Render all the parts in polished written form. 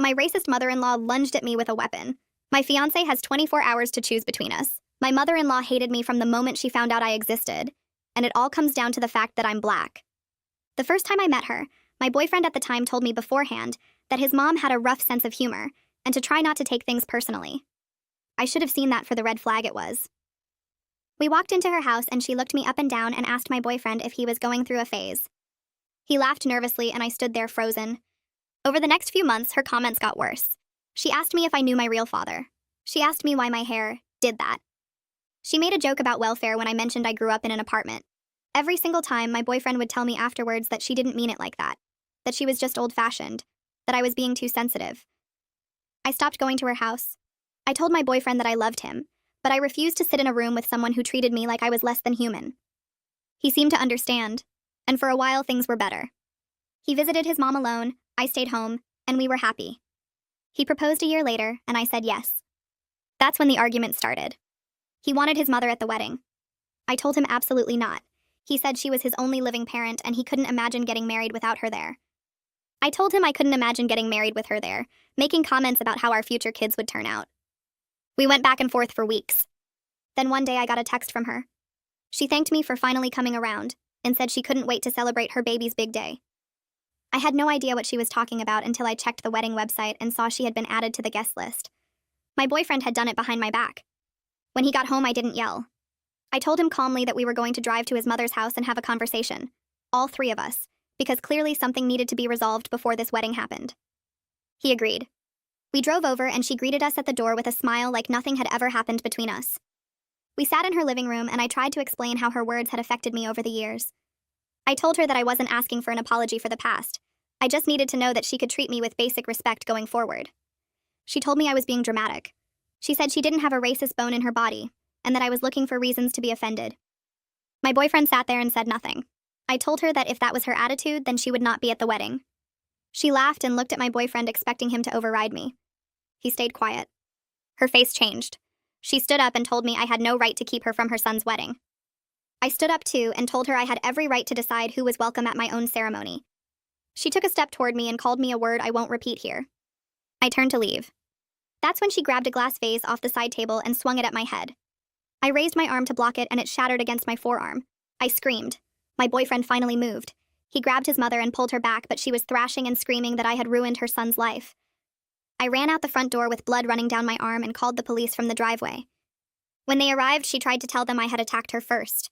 My racist mother-in-law lunged at me with a weapon. My fiancé has 24 hours to choose between us. My mother-in-law hated me from the moment she found out I existed, and it all comes down to the fact that I'm black. The first time I met her, my boyfriend at the time told me beforehand that his mom had a rough sense of humor and to try not to take things personally. I should have seen that for the red flag it was. We walked into her house and she looked me up and down and asked my boyfriend if he was going through a phase. He laughed nervously and I stood there frozen. Over the next few months, her comments got worse. She asked me if I knew my real father. She asked me why my hair did that. She made a joke about welfare when I mentioned I grew up in an apartment. Every single time, my boyfriend would tell me afterwards that she didn't mean it like that she was just old-fashioned, that I was being too sensitive. I stopped going to her house. I told my boyfriend that I loved him, but I refused to sit in a room with someone who treated me like I was less than human. He seemed to understand, and for a while things were better. He visited his mom alone, I stayed home, and we were happy. He proposed a year later, and I said yes. That's when the argument started. He wanted his mother at the wedding. I told him absolutely not. He said she was his only living parent and he couldn't imagine getting married without her there. I told him I couldn't imagine getting married with her there, making comments about how our future kids would turn out. We went back and forth for weeks. Then one day I got a text from her. She thanked me for finally coming around and said she couldn't wait to celebrate her baby's big day. I had no idea what she was talking about until I checked the wedding website and saw she had been added to the guest list. My boyfriend had done it behind my back. When he got home, I didn't yell. I told him calmly that we were going to drive to his mother's house and have a conversation, all three of us, because clearly something needed to be resolved before this wedding happened. He agreed. We drove over and she greeted us at the door with a smile like nothing had ever happened between us. We sat in her living room and I tried to explain how her words had affected me over the years. I told her that I wasn't asking for an apology for the past. I just needed to know that she could treat me with basic respect going forward. She told me I was being dramatic. She said she didn't have a racist bone in her body, and that I was looking for reasons to be offended. My boyfriend sat there and said nothing. I told her that if that was her attitude, then she would not be at the wedding. She laughed and looked at my boyfriend, expecting him to override me. He stayed quiet. Her face changed. She stood up and told me I had no right to keep her from her son's wedding. I stood up too and told her I had every right to decide who was welcome at my own ceremony. She took a step toward me and called me a word I won't repeat here. I turned to leave. That's when she grabbed a glass vase off the side table and swung it at my head. I raised my arm to block it and it shattered against my forearm. I screamed. My boyfriend finally moved. He grabbed his mother and pulled her back, but she was thrashing and screaming that I had ruined her son's life. I ran out the front door with blood running down my arm and called the police from the driveway. When they arrived, she tried to tell them I had attacked her first.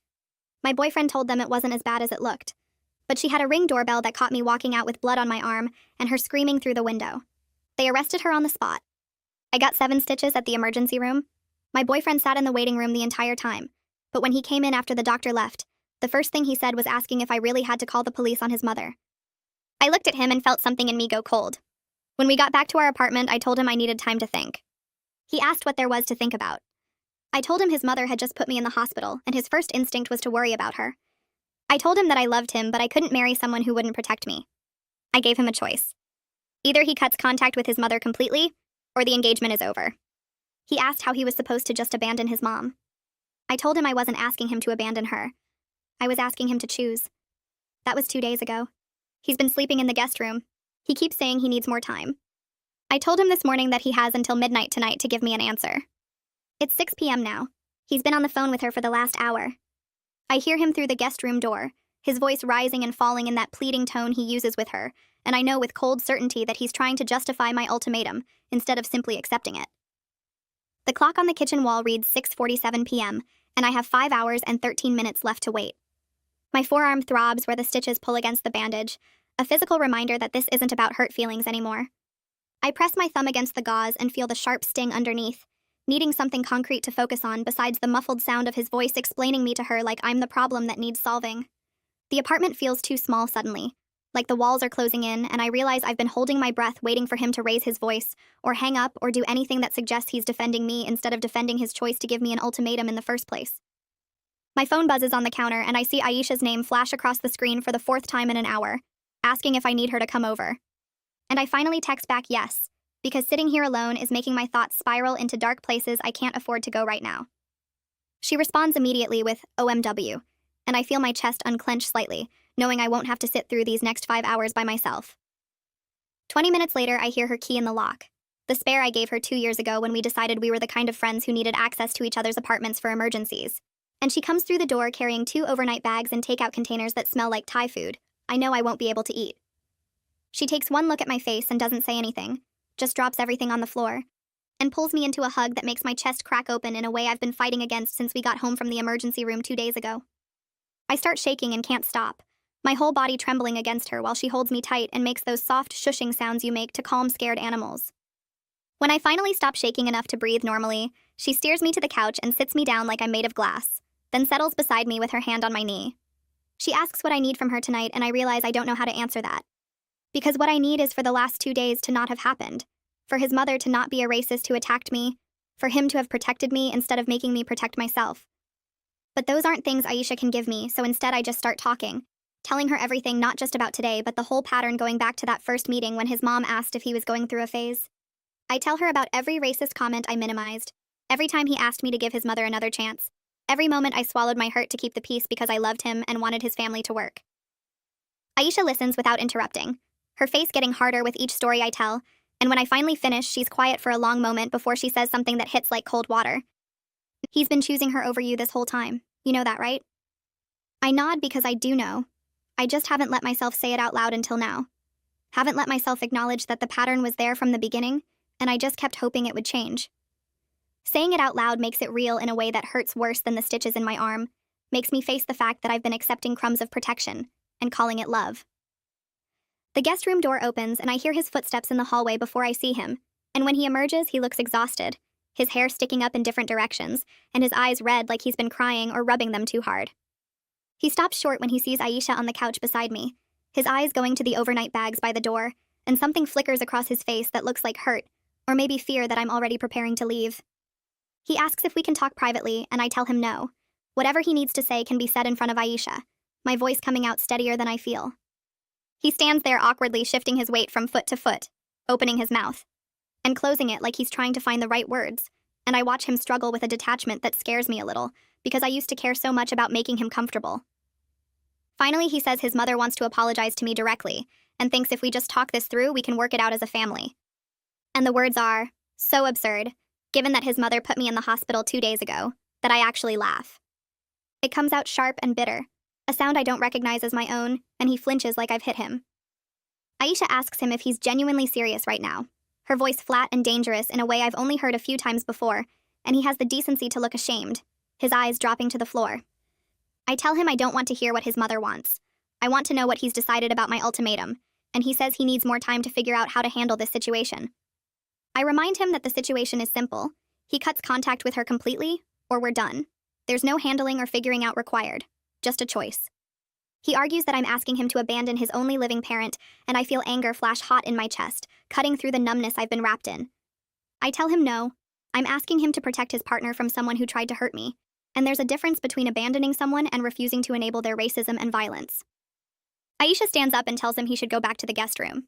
My boyfriend told them it wasn't as bad as it looked, but she had a Ring doorbell that caught me walking out with blood on my arm and her screaming through the window. They arrested her on the spot. I got 7 stitches at the emergency room. My boyfriend sat in the waiting room the entire time, but when he came in after the doctor left, the first thing he said was asking if I really had to call the police on his mother. I looked at him and felt something in me go cold. When we got back to our apartment, I told him I needed time to think. He asked what there was to think about. I told him his mother had just put me in the hospital, and his first instinct was to worry about her. I told him that I loved him, but I couldn't marry someone who wouldn't protect me. I gave him a choice. Either he cuts contact with his mother completely, or the engagement is over. He asked how he was supposed to just abandon his mom. I told him I wasn't asking him to abandon her. I was asking him to choose. That was 2 days ago. He's been sleeping in the guest room. He keeps saying he needs more time. I told him this morning that he has until midnight tonight to give me an answer. It's 6 p.m. now. He's been on the phone with her for the last hour. I hear him through the guest room door, his voice rising and falling in that pleading tone he uses with her, and I know with cold certainty that he's trying to justify my ultimatum instead of simply accepting it. The clock on the kitchen wall reads 6:47 p.m., and I have 5 hours and 13 minutes left to wait. My forearm throbs where the stitches pull against the bandage, a physical reminder that this isn't about hurt feelings anymore. I press my thumb against the gauze and feel the sharp sting underneath, needing something concrete to focus on besides the muffled sound of his voice explaining me to her like I'm the problem that needs solving. The apartment feels too small suddenly, like the walls are closing in, and I realize I've been holding my breath waiting for him to raise his voice, or hang up, or do anything that suggests he's defending me instead of defending his choice to give me an ultimatum in the first place. My phone buzzes on the counter, and I see Aisha's name flash across the screen for the 4th time in an hour, asking if I need her to come over. And I finally text back yes, because sitting here alone is making my thoughts spiral into dark places I can't afford to go right now. She responds immediately with OMW, and I feel my chest unclench slightly, knowing I won't have to sit through these next 5 hours by myself. 20 minutes later, I hear her key in the lock. The spare I gave her 2 years ago when we decided we were the kind of friends who needed access to each other's apartments for emergencies. And she comes through the door carrying 2 overnight bags and takeout containers that smell like Thai food. I know I won't be able to eat. She takes one look at my face and doesn't say anything, just drops everything on the floor, and pulls me into a hug that makes my chest crack open in a way I've been fighting against since we got home from the emergency room 2 days ago. I start shaking and can't stop, my whole body trembling against her while she holds me tight and makes those soft shushing sounds you make to calm scared animals. When I finally stop shaking enough to breathe normally, she steers me to the couch and sits me down like I'm made of glass, then settles beside me with her hand on my knee. She asks what I need from her tonight, and I realize I don't know how to answer that. Because what I need is for the last 2 days to not have happened, for his mother to not be a racist who attacked me, for him to have protected me instead of making me protect myself. But those aren't things Aisha can give me, so instead I just start talking, telling her everything, not just about today, but the whole pattern going back to that first meeting when his mom asked if he was going through a phase. I tell her about every racist comment I minimized, every time he asked me to give his mother another chance, every moment I swallowed my hurt to keep the peace because I loved him and wanted his family to work. Aisha listens without interrupting, her face getting harder with each story I tell, and when I finally finish, she's quiet for a long moment before she says something that hits like cold water. He's been choosing her over you this whole time. You know that, right? I nod because I do know. I just haven't let myself say it out loud until now. Haven't let myself acknowledge that the pattern was there from the beginning, and I just kept hoping it would change. Saying it out loud makes it real in a way that hurts worse than the stitches in my arm, makes me face the fact that I've been accepting crumbs of protection and calling it love. The guest room door opens and I hear his footsteps in the hallway before I see him, and when he emerges, he looks exhausted, his hair sticking up in different directions, and his eyes red like he's been crying or rubbing them too hard. He stops short when he sees Aisha on the couch beside me, his eyes going to the overnight bags by the door, and something flickers across his face that looks like hurt, or maybe fear that I'm already preparing to leave. He asks if we can talk privately, and I tell him no. Whatever he needs to say can be said in front of Aisha, my voice coming out steadier than I feel. He stands there awkwardly shifting his weight from foot to foot, opening his mouth, and closing it like he's trying to find the right words, and I watch him struggle with a detachment that scares me a little, because I used to care so much about making him comfortable. Finally, he says his mother wants to apologize to me directly, and thinks if we just talk this through, we can work it out as a family. And the words are so absurd, given that his mother put me in the hospital 2 days ago, that I actually laugh. It comes out sharp and bitter, a sound I don't recognize as my own, and he flinches like I've hit him. Aisha asks him if he's genuinely serious right now, her voice flat and dangerous in a way I've only heard a few times before, and he has the decency to look ashamed, his eyes dropping to the floor. I tell him I don't want to hear what his mother wants. I want to know what he's decided about my ultimatum, and he says he needs more time to figure out how to handle this situation. I remind him that the situation is simple. He cuts contact with her completely, or we're done. There's no handling or figuring out required, just a choice. He argues that I'm asking him to abandon his only living parent, and I feel anger flash hot in my chest, cutting through the numbness I've been wrapped in. I tell him no. I'm asking him to protect his partner from someone who tried to hurt me, and there's a difference between abandoning someone and refusing to enable their racism and violence. Aisha stands up and tells him he should go back to the guest room.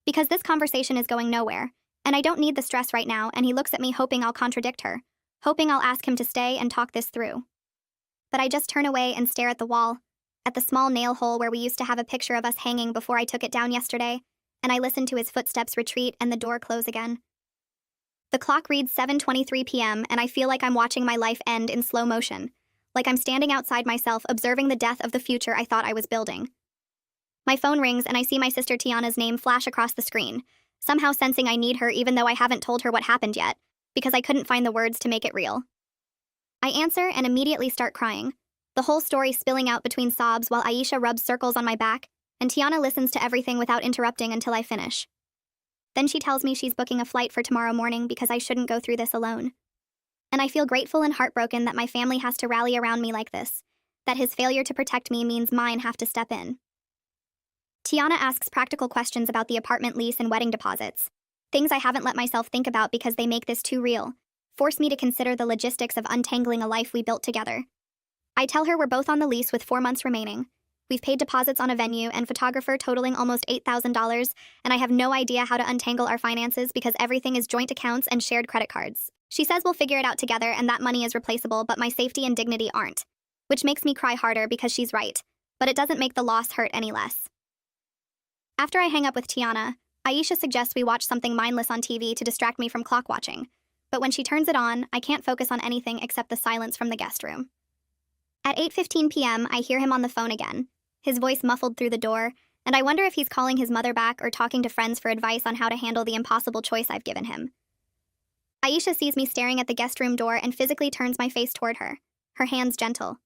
Because this conversation is going nowhere, and I don't need the stress right now, and he looks at me hoping I'll contradict her, hoping I'll ask him to stay and talk this through. But I just turn away and stare at the wall, at the small nail hole where we used to have a picture of us hanging before I took it down yesterday, and I listen to his footsteps retreat and the door close again. The clock reads 7:23 p.m., and I feel like I'm watching my life end in slow motion, like I'm standing outside myself observing the death of the future I thought I was building. My phone rings and I see my sister Tiana's name flash across the screen, somehow sensing I need her even though I haven't told her what happened yet, because I couldn't find the words to make it real. I answer and immediately start crying, the whole story spilling out between sobs while Aisha rubs circles on my back, and Tiana listens to everything without interrupting until I finish. Then she tells me she's booking a flight for tomorrow morning because I shouldn't go through this alone. And I feel grateful and heartbroken that my family has to rally around me like this, that his failure to protect me means mine have to step in. Tiana asks practical questions about the apartment lease and wedding deposits, things I haven't let myself think about because they make this too real, force me to consider the logistics of untangling a life we built together. I tell her we're both on the lease with 4 months remaining. We've paid deposits on a venue and photographer totaling almost $8,000, and I have no idea how to untangle our finances because everything is joint accounts and shared credit cards. She says we'll figure it out together and that money is replaceable, but my safety and dignity aren't, which makes me cry harder because she's right, but it doesn't make the loss hurt any less. After I hang up with Tiana, Aisha suggests we watch something mindless on TV to distract me from clock watching, but when she turns it on, I can't focus on anything except the silence from the guest room. At 8:15 p.m., I hear him on the phone again, his voice muffled through the door, and I wonder if he's calling his mother back or talking to friends for advice on how to handle the impossible choice I've given him. Aisha sees me staring at the guest room door and physically turns my face toward her, her hands gentle,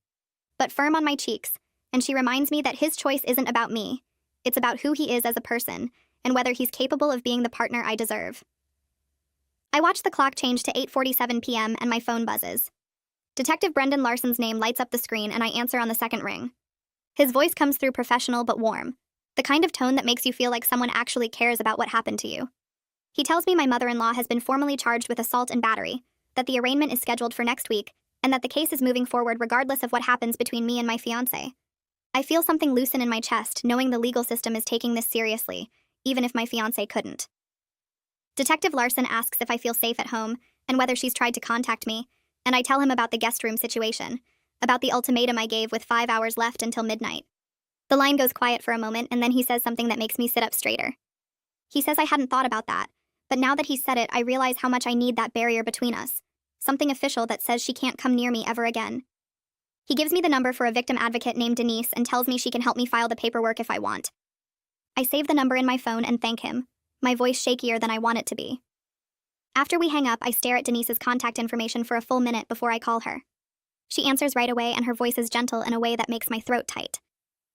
but firm on my cheeks, and she reminds me that his choice isn't about me. It's about who he is as a person, and whether he's capable of being the partner I deserve. I watch the clock change to 8:47 p.m. and my phone buzzes. Detective Brendan Larson's name lights up the screen and I answer on the second ring. His voice comes through professional but warm, the kind of tone that makes you feel like someone actually cares about what happened to you. He tells me my mother-in-law has been formally charged with assault and battery, that the arraignment is scheduled for next week, and that the case is moving forward regardless of what happens between me and my fiancé. I feel something loosen in my chest, knowing the legal system is taking this seriously, even if my fiancé couldn't. Detective Larson asks if I feel safe at home, and whether she's tried to contact me, and I tell him about the guest room situation, about the ultimatum I gave with 5 hours left until midnight. The line goes quiet for a moment, and then he says something that makes me sit up straighter. He says I hadn't thought about that, but now that he said it, I realize how much I need that barrier between us, something official that says she can't come near me ever again. He gives me the number for a victim advocate named Denise and tells me she can help me file the paperwork if I want. I save the number in my phone and thank him, my voice shakier than I want it to be. After we hang up, I stare at Denise's contact information for a full minute before I call her. She answers right away and her voice is gentle in a way that makes my throat tight.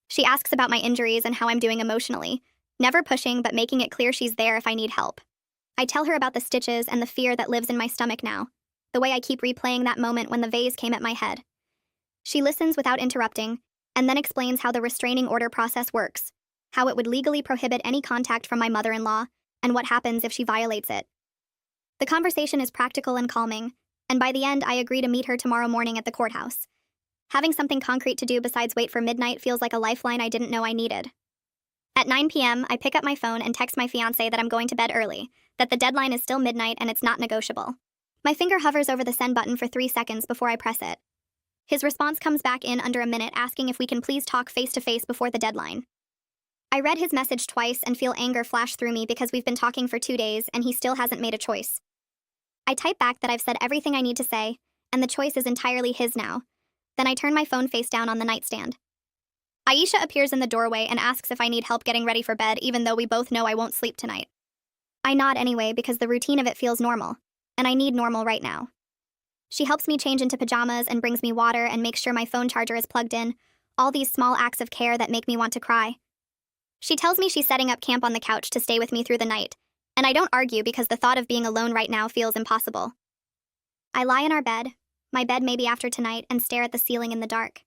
She asks about my injuries and how I'm doing emotionally, never pushing but making it clear she's there if I need help. I tell her about the stitches and the fear that lives in my stomach now, the way I keep replaying that moment when the vase came at my head. She listens without interrupting, and then explains how the restraining order process works, how it would legally prohibit any contact from my mother-in-law, and what happens if she violates it. The conversation is practical and calming, and by the end I agree to meet her tomorrow morning at the courthouse. Having something concrete to do besides wait for midnight feels like a lifeline I didn't know I needed. At 9 p.m., I pick up my phone and text my fiancé that I'm going to bed early, that the deadline is still midnight and it's not negotiable. My finger hovers over the send button for 3 seconds before I press it. His response comes back in under a minute asking if we can please talk face-to-face before the deadline. I read his message twice and feel anger flash through me because we've been talking for 2 days and he still hasn't made a choice. I type back that I've said everything I need to say, and the choice is entirely his now. Then I turn my phone face down on the nightstand. Aisha appears in the doorway and asks if I need help getting ready for bed even though we both know I won't sleep tonight. I nod anyway because the routine of it feels normal, and I need normal right now. She helps me change into pajamas and brings me water and makes sure my phone charger is plugged in, all these small acts of care that make me want to cry. She tells me she's setting up camp on the couch to stay with me through the night, and I don't argue because the thought of being alone right now feels impossible. I lie in our bed, my bed maybe after tonight, and stare at the ceiling in the dark.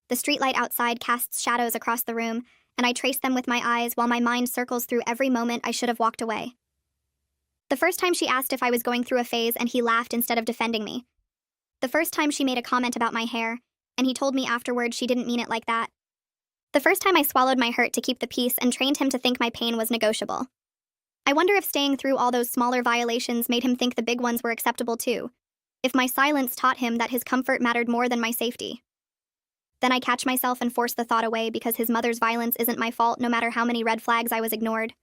The streetlight outside casts shadows across the room, and I trace them with my eyes while my mind circles through every moment I should have walked away. The first time she asked if I was going through a phase and he laughed instead of defending me. The first time she made a comment about my hair, and he told me afterwards she didn't mean it like that. The first time I swallowed my hurt to keep the peace and trained him to think my pain was negotiable. I wonder if staying through all those smaller violations made him think the big ones were acceptable too. If my silence taught him that his comfort mattered more than my safety. Then I catch myself and force the thought away because his mother's violence isn't my fault no matter how many red flags I was ignored.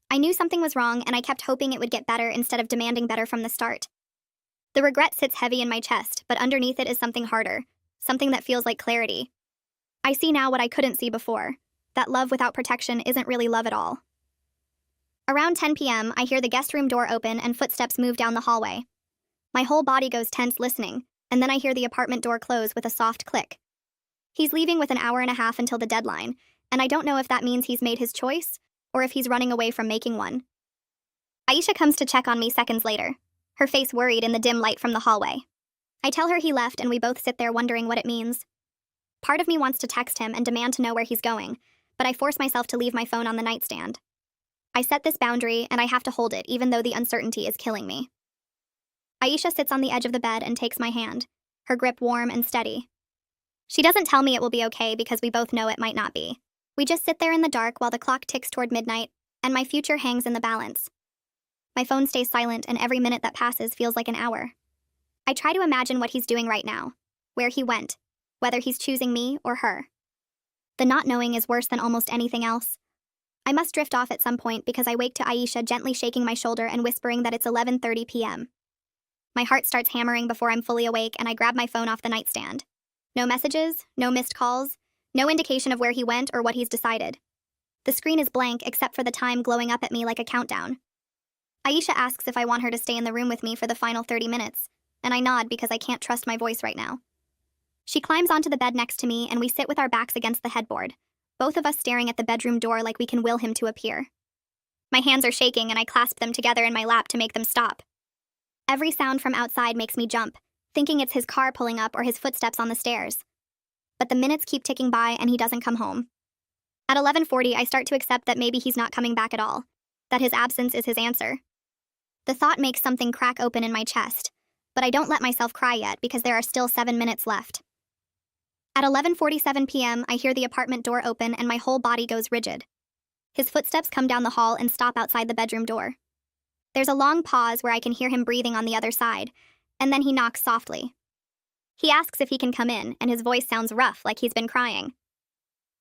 I knew something was wrong and I kept hoping it would get better instead of demanding better from the start. The regret sits heavy in my chest, but underneath it is something harder, something that feels like clarity. I see now what I couldn't see before, that love without protection isn't really love at all. Around 10 p.m., I hear the guest room door open and footsteps move down the hallway. My whole body goes tense listening, and then I hear the apartment door close with a soft click. He's leaving with an hour and a half until the deadline, and I don't know if that means he's made his choice, or if he's running away from making one. Aisha comes to check on me seconds later, her face worried in the dim light from the hallway. I tell her he left and we both sit there wondering what it means. Part of me wants to text him and demand to know where he's going, but I force myself to leave my phone on the nightstand. I set this boundary and I have to hold it even though the uncertainty is killing me. Aisha sits on the edge of the bed and takes my hand, her grip warm and steady. She doesn't tell me it will be okay because we both know it might not be. We just sit there in the dark while the clock ticks toward midnight, and my future hangs in the balance. My phone stays silent and every minute that passes feels like an hour. I try to imagine what he's doing right now, where he went, whether he's choosing me or her. The not knowing is worse than almost anything else. I must drift off at some point because I wake to Aisha gently shaking my shoulder and whispering that it's 11:30 p.m. My heart starts hammering before I'm fully awake, and I grab my phone off the nightstand. No messages, no missed calls, no indication of where he went or what he's decided. The screen is blank except for the time glowing up at me like a countdown. Aisha asks if I want her to stay in the room with me for the final 30 minutes, and I nod because I can't trust my voice right now. She climbs onto the bed next to me, and we sit with our backs against the headboard, both of us staring at the bedroom door like we can will him to appear. My hands are shaking, and I clasp them together in my lap to make them stop. Every sound from outside makes me jump, thinking it's his car pulling up or his footsteps on the stairs. But the minutes keep ticking by, and he doesn't come home. At 11:40, I start to accept that maybe he's not coming back at all, that his absence is his answer. The thought makes something crack open in my chest, but I don't let myself cry yet because there are still 7 minutes left. At 11:47 p.m., I hear the apartment door open and my whole body goes rigid. His footsteps come down the hall and stop outside the bedroom door. There's a long pause where I can hear him breathing on the other side, and then he knocks softly. He asks if he can come in, and his voice sounds rough, like he's been crying.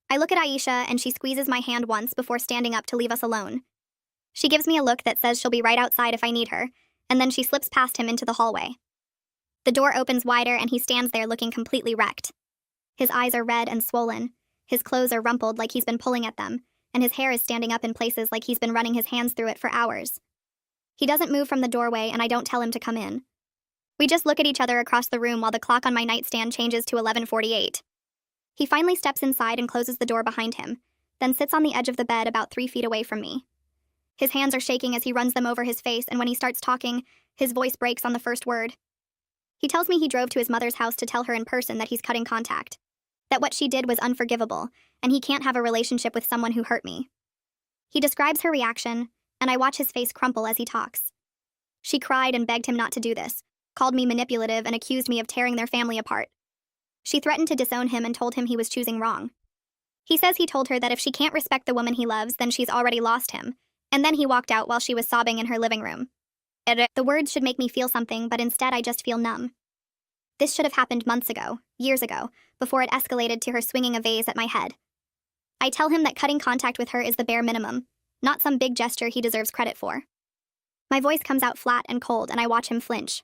I look at Aisha, and she squeezes my hand once before standing up to leave us alone. She gives me a look that says she'll be right outside if I need her, and then she slips past him into the hallway. The door opens wider, and he stands there looking completely wrecked. His eyes are red and swollen, his clothes are rumpled like he's been pulling at them, and his hair is standing up in places like he's been running his hands through it for hours. He doesn't move from the doorway, and I don't tell him to come in. We just look at each other across the room while the clock on my nightstand changes to 11:48. He finally steps inside and closes the door behind him, then sits on the edge of the bed about 3 feet away from me. His hands are shaking as he runs them over his face, and when he starts talking, his voice breaks on the first word. He tells me he drove to his mother's house to tell her in person that he's cutting contact, that what she did was unforgivable, and he can't have a relationship with someone who hurt me. He describes her reaction, and I watch his face crumple as he talks. She cried and begged him not to do this, called me manipulative, and accused me of tearing their family apart. She threatened to disown him and told him he was choosing wrong. He says he told her that if she can't respect the woman he loves, then she's already lost him, and then he walked out while she was sobbing in her living room. The words should make me feel something, but instead I just feel numb. This should have happened months ago, years ago, before it escalated to her swinging a vase at my head. I tell him that cutting contact with her is the bare minimum, not some big gesture he deserves credit for. My voice comes out flat and cold, and I watch him flinch.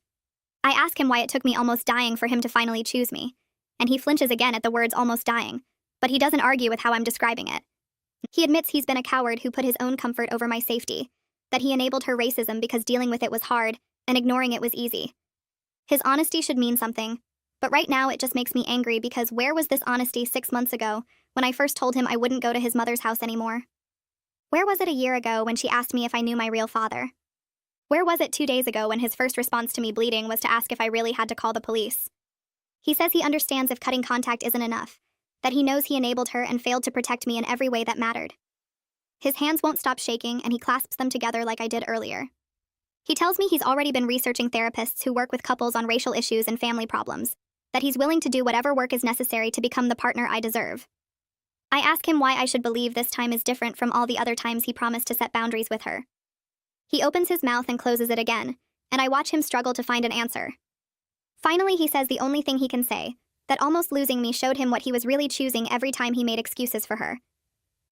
I ask him why it took me almost dying for him to finally choose me, and he flinches again at the words almost dying, but he doesn't argue with how I'm describing it. He admits he's been a coward who put his own comfort over my safety, that he enabled her racism because dealing with it was hard, and ignoring it was easy. His honesty should mean something, but right now it just makes me angry because where was this honesty 6 months ago when I first told him I wouldn't go to his mother's house anymore? Where was it a year ago when she asked me if I knew my real father? Where was it 2 days ago when his first response to me bleeding was to ask if I really had to call the police? He says he understands if cutting contact isn't enough, that he knows he enabled her and failed to protect me in every way that mattered. His hands won't stop shaking, and he clasps them together like I did earlier. He tells me he's already been researching therapists who work with couples on racial issues and family problems, that he's willing to do whatever work is necessary to become the partner I deserve. I ask him why I should believe this time is different from all the other times he promised to set boundaries with her. He opens his mouth and closes it again, and I watch him struggle to find an answer. Finally, he says the only thing he can say, that almost losing me showed him what he was really choosing every time he made excuses for her.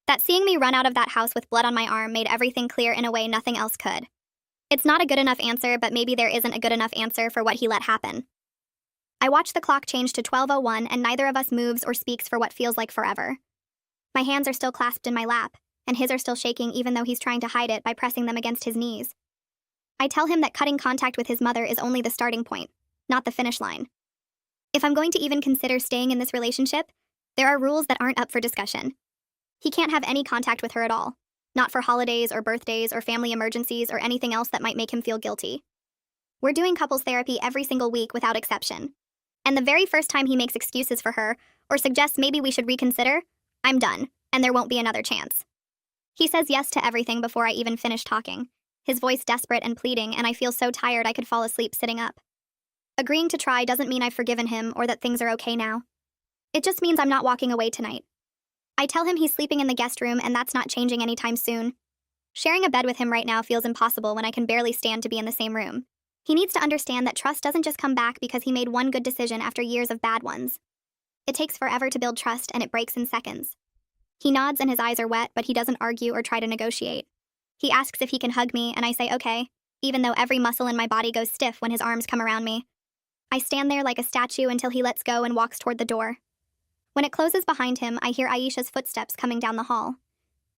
That seeing me run out of that house with blood on my arm made everything clear in a way nothing else could. It's not a good enough answer, but maybe there isn't a good enough answer for what he let happen. I watch the clock change to 12:01, and neither of us moves or speaks for what feels like forever. My hands are still clasped in my lap, and his are still shaking even though he's trying to hide it by pressing them against his knees. I tell him that cutting contact with his mother is only the starting point, not the finish line. If I'm going to even consider staying in this relationship, there are rules that aren't up for discussion. He can't have any contact with her at all, not for holidays or birthdays or family emergencies or anything else that might make him feel guilty. We're doing couples therapy every single week without exception. And the very first time he makes excuses for her or suggests maybe we should reconsider, I'm done, and there won't be another chance. He says yes to everything before I even finish talking, his voice desperate and pleading, and I feel so tired I could fall asleep sitting up. Agreeing to try doesn't mean I've forgiven him or that things are okay now. It just means I'm not walking away tonight. I tell him he's sleeping in the guest room, and that's not changing anytime soon. Sharing a bed with him right now feels impossible when I can barely stand to be in the same room. He needs to understand that trust doesn't just come back because he made one good decision after years of bad ones. It takes forever to build trust, and it breaks in seconds. He nods and his eyes are wet, but he doesn't argue or try to negotiate. He asks if he can hug me, and I say okay, even though every muscle in my body goes stiff when his arms come around me. I stand there like a statue until he lets go and walks toward the door. When it closes behind him, I hear Aisha's footsteps coming down the hall.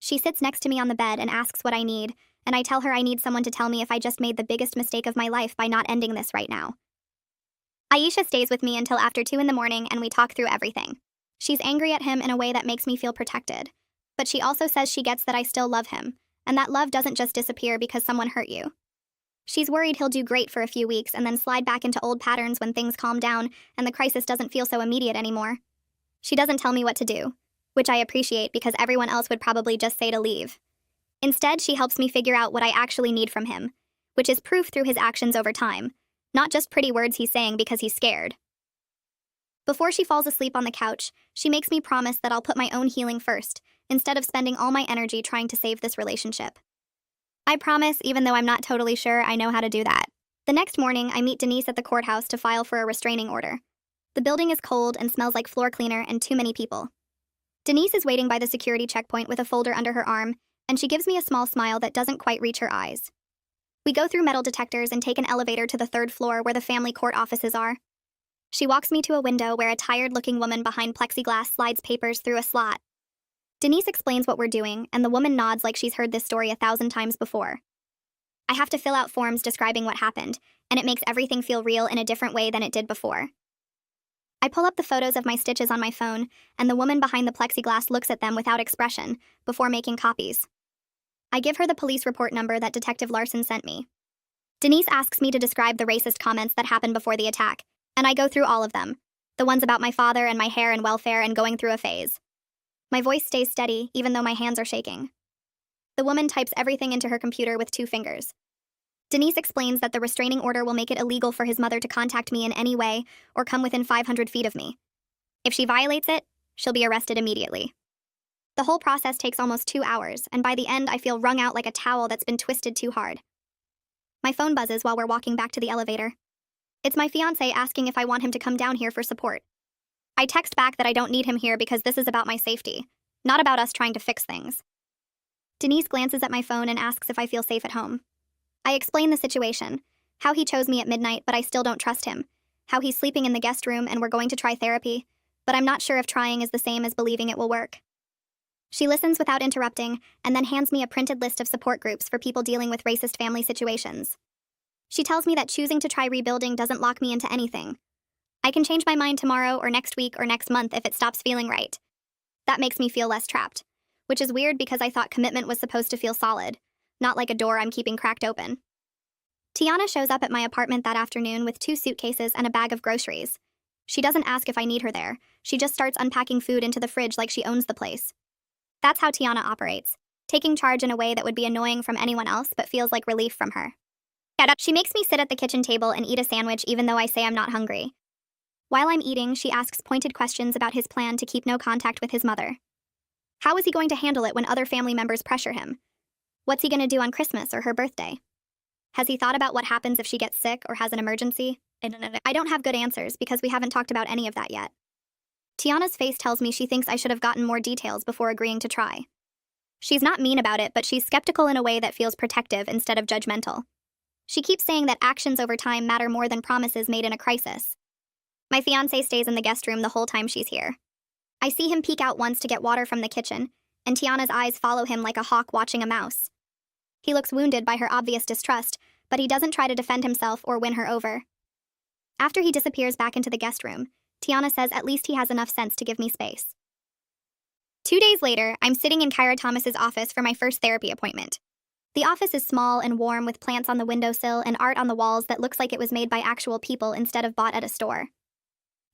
She sits next to me on the bed and asks what I need, and I tell her I need someone to tell me if I just made the biggest mistake of my life by not ending this right now. Aisha stays with me until after 2 in the morning and we talk through everything. She's angry at him in a way that makes me feel protected, but she also says she gets that I still love him, and that love doesn't just disappear because someone hurt you. She's worried he'll do great for a few weeks and then slide back into old patterns when things calm down and the crisis doesn't feel so immediate anymore. She doesn't tell me what to do, which I appreciate because everyone else would probably just say to leave. Instead, she helps me figure out what I actually need from him, which is proof through his actions over time, not just pretty words he's saying because he's scared. Before she falls asleep on the couch, she makes me promise that I'll put my own healing first, instead of spending all my energy trying to save this relationship. I promise, even though I'm not totally sure I know how to do that. The next morning, I meet Denise at the courthouse to file for a restraining order. The building is cold and smells like floor cleaner and too many people. Denise is waiting by the security checkpoint with a folder under her arm, and she gives me a small smile that doesn't quite reach her eyes. We go through metal detectors and take an elevator to the 3rd floor where the family court offices are. She walks me to a window where a tired-looking woman behind plexiglass slides papers through a slot. Denise explains what we're doing, and the woman nods like she's heard this story 1,000 times before. I have to fill out forms describing what happened, and it makes everything feel real in a different way than it did before. I pull up the photos of my stitches on my phone, and the woman behind the plexiglass looks at them without expression, before making copies. I give her the police report number that Detective Larson sent me. Denise asks me to describe the racist comments that happened before the attack, and I go through all of them, the ones about my father and my hair and welfare and going through a phase. My voice stays steady, even though my hands are shaking. The woman types everything into her computer with 2 fingers. Denise explains that the restraining order will make it illegal for his mother to contact me in any way or come within 500 feet of me. If she violates it, she'll be arrested immediately. The whole process takes almost 2 hours, and by the end I feel wrung out like a towel that's been twisted too hard. My phone buzzes while we're walking back to the elevator. It's my fiancé asking if I want him to come down here for support. I text back that I don't need him here because this is about my safety, not about us trying to fix things. Denise glances at my phone and asks if I feel safe at home. I explain the situation, how he chose me at midnight but I still don't trust him, how he's sleeping in the guest room and we're going to try therapy, but I'm not sure if trying is the same as believing it will work. She listens without interrupting and then hands me a printed list of support groups for people dealing with racist family situations. She tells me that choosing to try rebuilding doesn't lock me into anything. I can change my mind tomorrow or next week or next month if it stops feeling right. That makes me feel less trapped, which is weird because I thought commitment was supposed to feel solid, not like a door I'm keeping cracked open. Tiana shows up at my apartment that afternoon with 2 suitcases and a bag of groceries. She doesn't ask if I need her there. She just starts unpacking food into the fridge like she owns the place. That's how Tiana operates, taking charge in a way that would be annoying from anyone else but feels like relief from her. She makes me sit at the kitchen table and eat a sandwich even though I say I'm not hungry. While I'm eating, she asks pointed questions about his plan to keep no contact with his mother. How is he going to handle it when other family members pressure him? What's he going to do on Christmas or her birthday? Has he thought about what happens if she gets sick or has an emergency? I don't have good answers because we haven't talked about any of that yet. Tiana's face tells me she thinks I should have gotten more details before agreeing to try. She's not mean about it, but she's skeptical in a way that feels protective instead of judgmental. She keeps saying that actions over time matter more than promises made in a crisis. My fiancé stays in the guest room the whole time she's here. I see him peek out once to get water from the kitchen, and Tiana's eyes follow him like a hawk watching a mouse. He looks wounded by her obvious distrust, but he doesn't try to defend himself or win her over. After he disappears back into the guest room, Tiana says at least he has enough sense to give me space. 2 days later, I'm sitting in Kyra Thomas's office for my first therapy appointment. The office is small and warm with plants on the windowsill and art on the walls that looks like it was made by actual people instead of bought at a store.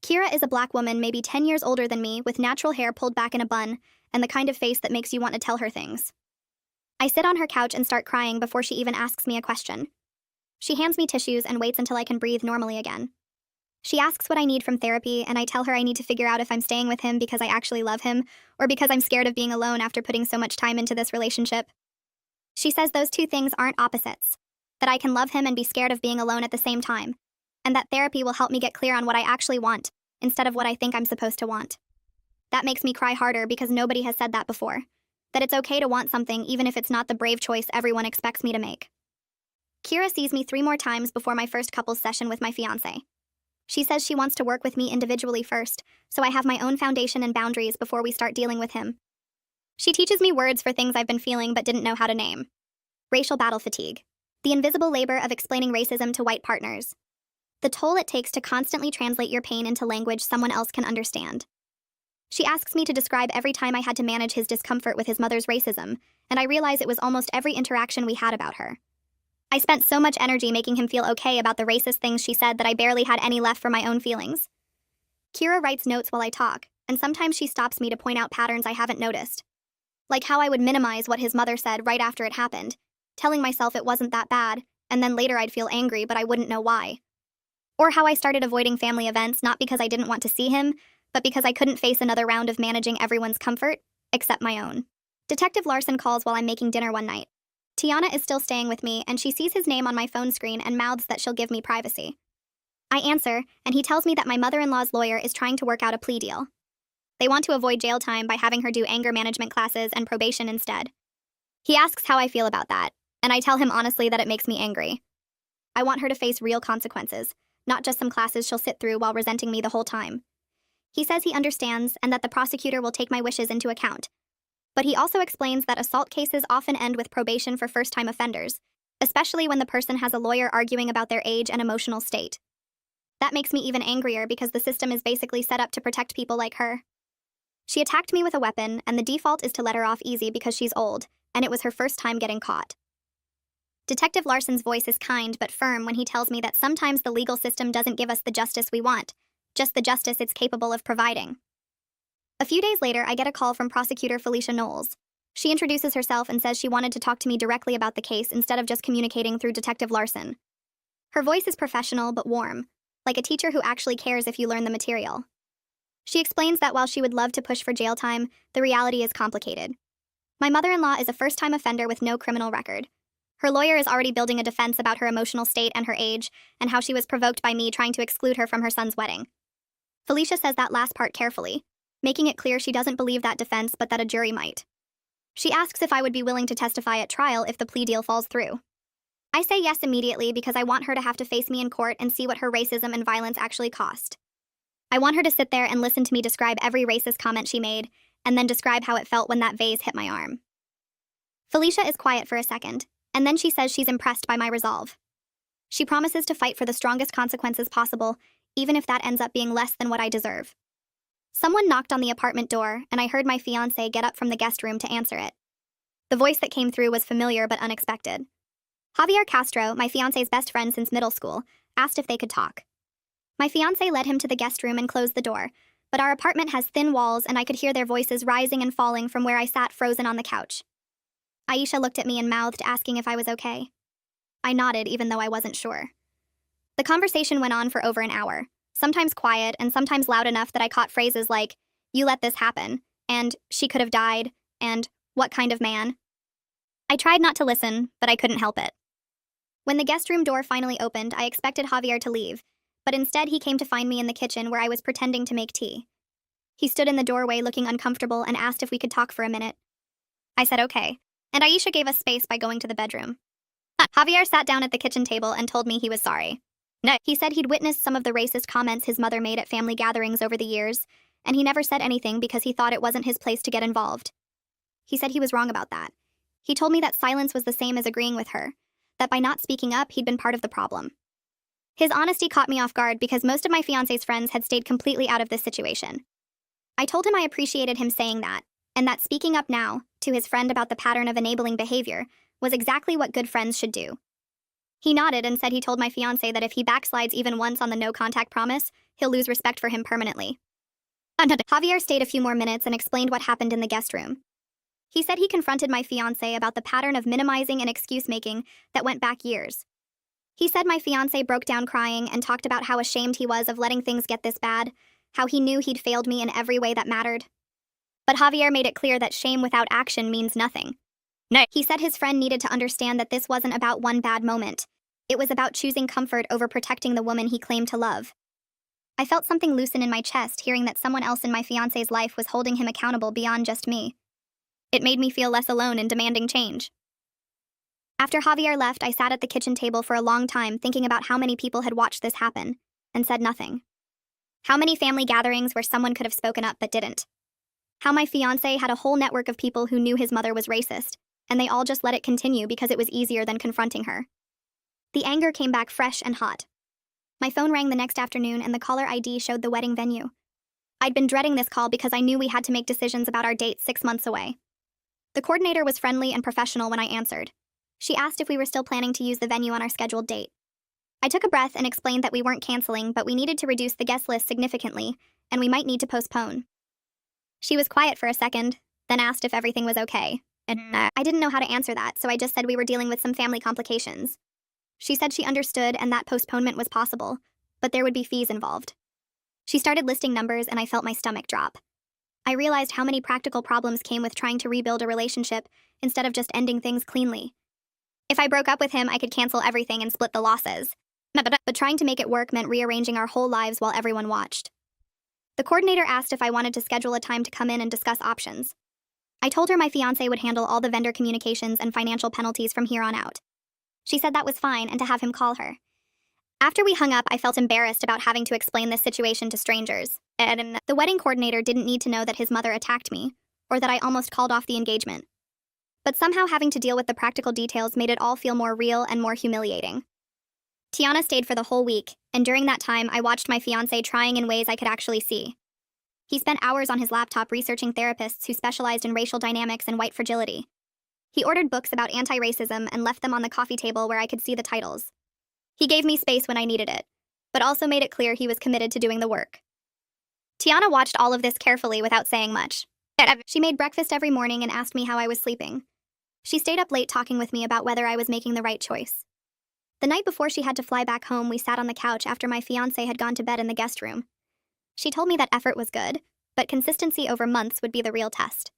Kira is a black woman maybe 10 years older than me with natural hair pulled back in a bun and the kind of face that makes you want to tell her things. I sit on her couch and start crying before she even asks me a question. She hands me tissues and waits until I can breathe normally again. She asks what I need from therapy, and I tell her I need to figure out if I'm staying with him because I actually love him or because I'm scared of being alone after putting so much time into this relationship. She says those 2 things aren't opposites, that I can love him and be scared of being alone at the same time, and that therapy will help me get clear on what I actually want instead of what I think I'm supposed to want. That makes me cry harder because nobody has said that before. That it's okay to want something even if it's not the brave choice everyone expects me to make. Kira sees me 3 more times before my first couples session with my fiancé. She says she wants to work with me individually first, so I have my own foundation and boundaries before we start dealing with him. She teaches me words for things I've been feeling but didn't know how to name. Racial battle fatigue. The invisible labor of explaining racism to white partners. The toll it takes to constantly translate your pain into language someone else can understand. She asks me to describe every time I had to manage his discomfort with his mother's racism, and I realize it was almost every interaction we had about her. I spent so much energy making him feel okay about the racist things she said that I barely had any left for my own feelings. Kira writes notes while I talk, and sometimes she stops me to point out patterns I haven't noticed. Like how I would minimize what his mother said right after it happened, telling myself it wasn't that bad, and then later I'd feel angry but I wouldn't know why. Or how I started avoiding family events not because I didn't want to see him, but because I couldn't face another round of managing everyone's comfort, except my own. Detective Larson calls while I'm making dinner one night. Tiana is still staying with me, and she sees his name on my phone screen and mouths that she'll give me privacy. I answer, and he tells me that my mother-in-law's lawyer is trying to work out a plea deal. They want to avoid jail time by having her do anger management classes and probation instead. He asks how I feel about that, and I tell him honestly that it makes me angry. I want her to face real consequences, not just some classes she'll sit through while resenting me the whole time. He says he understands and that the prosecutor will take my wishes into account. But he also explains that assault cases often end with probation for first-time offenders, especially when the person has a lawyer arguing about their age and emotional state. That makes me even angrier because the system is basically set up to protect people like her. She attacked me with a weapon, and the default is to let her off easy because she's old, and it was her first time getting caught. Detective Larson's voice is kind but firm when he tells me that sometimes the legal system doesn't give us the justice we want, just the justice it's capable of providing. A few days later, I get a call from Prosecutor Felicia Knowles. She introduces herself and says she wanted to talk to me directly about the case instead of just communicating through Detective Larson. Her voice is professional but warm, like a teacher who actually cares if you learn the material. She explains that while she would love to push for jail time, the reality is complicated. My mother-in-law is a first-time offender with no criminal record. Her lawyer is already building a defense about her emotional state and her age, and how she was provoked by me trying to exclude her from her son's wedding. Felicia says that last part carefully, making it clear she doesn't believe that defense but that a jury might. She asks if I would be willing to testify at trial if the plea deal falls through. I say yes immediately because I want her to have to face me in court and see what her racism and violence actually cost. I want her to sit there and listen to me describe every racist comment she made, and then describe how it felt when that vase hit my arm. Felicia is quiet for a second, and then she says she's impressed by my resolve. She promises to fight for the strongest consequences possible, even if that ends up being less than what I deserve. Someone knocked on the apartment door, and I heard my fiancé get up from the guest room to answer it. The voice that came through was familiar but unexpected. Javier Castro, my fiancé's best friend since middle school, asked if they could talk. My fiancé led him to the guest room and closed the door, but our apartment has thin walls and I could hear their voices rising and falling from where I sat frozen on the couch. Aisha looked at me and mouthed, asking if I was okay. I nodded, even though I wasn't sure. The conversation went on for over an hour, sometimes quiet and sometimes loud enough that I caught phrases like, "You let this happen," and "she could have died," and "what kind of man?" I tried not to listen, but I couldn't help it. When the guest room door finally opened, I expected Javier to leave, but instead he came to find me in the kitchen where I was pretending to make tea. He stood in the doorway looking uncomfortable and asked if we could talk for a minute. I said okay, and Aisha gave us space by going to the bedroom. Javier sat down at the kitchen table and told me he was sorry. No, he said he'd witnessed some of the racist comments his mother made at family gatherings over the years, and he never said anything because he thought it wasn't his place to get involved. He said he was wrong about that. He told me that silence was the same as agreeing with her, that by not speaking up, he'd been part of the problem. His honesty caught me off guard because most of my fiancé's friends had stayed completely out of this situation. I told him I appreciated him saying that, and that speaking up now, to his friend about the pattern of enabling behavior, was exactly what good friends should do. He nodded and said he told my fiancé that if he backslides even once on the no-contact promise, he'll lose respect for him permanently. Javier stayed a few more minutes and explained what happened in the guest room. He said he confronted my fiancé about the pattern of minimizing and excuse-making that went back years. He said my fiancé broke down crying and talked about how ashamed he was of letting things get this bad, how he knew he'd failed me in every way that mattered. But Javier made it clear that shame without action means nothing. No. He said his friend needed to understand that this wasn't about one bad moment. It was about choosing comfort over protecting the woman he claimed to love. I felt something loosen in my chest hearing that someone else in my fiancé's life was holding him accountable beyond just me. It made me feel less alone in demanding change. After Javier left, I sat at the kitchen table for a long time thinking about how many people had watched this happen and said nothing. How many family gatherings where someone could have spoken up but didn't. How my fiancé had a whole network of people who knew his mother was racist, and they all just let it continue because it was easier than confronting her. The anger came back fresh and hot. My phone rang the next afternoon and the caller ID showed the wedding venue. I'd been dreading this call because I knew we had to make decisions about our date 6 months away. The coordinator was friendly and professional when I answered. She asked if we were still planning to use the venue on our scheduled date. I took a breath and explained that we weren't canceling, but we needed to reduce the guest list significantly, and we might need to postpone. She was quiet for a second, then asked if everything was okay, and I didn't know how to answer that, so I just said we were dealing with some family complications. She said she understood and that postponement was possible, but there would be fees involved. She started listing numbers and I felt my stomach drop. I realized how many practical problems came with trying to rebuild a relationship instead of just ending things cleanly. If I broke up with him, I could cancel everything and split the losses. But trying to make it work meant rearranging our whole lives while everyone watched. The coordinator asked if I wanted to schedule a time to come in and discuss options. I told her my fiancé would handle all the vendor communications and financial penalties from here on out. She said that was fine and to have him call her. After we hung up, I felt embarrassed about having to explain this situation to strangers. And the wedding coordinator didn't need to know that his mother attacked me, or that I almost called off the engagement. But somehow having to deal with the practical details made it all feel more real and more humiliating. Tiana stayed for the whole week, and during that time, I watched my fiancé trying in ways I could actually see. He spent hours on his laptop researching therapists who specialized in racial dynamics and white fragility. He ordered books about anti-racism and left them on the coffee table where I could see the titles. He gave me space when I needed it, but also made it clear he was committed to doing the work. Tiana watched all of this carefully without saying much. She made breakfast every morning and asked me how I was sleeping. She stayed up late talking with me about whether I was making the right choice. The night before she had to fly back home, we sat on the couch after my fiancé had gone to bed in the guest room. She told me that effort was good, but consistency over months would be the real test.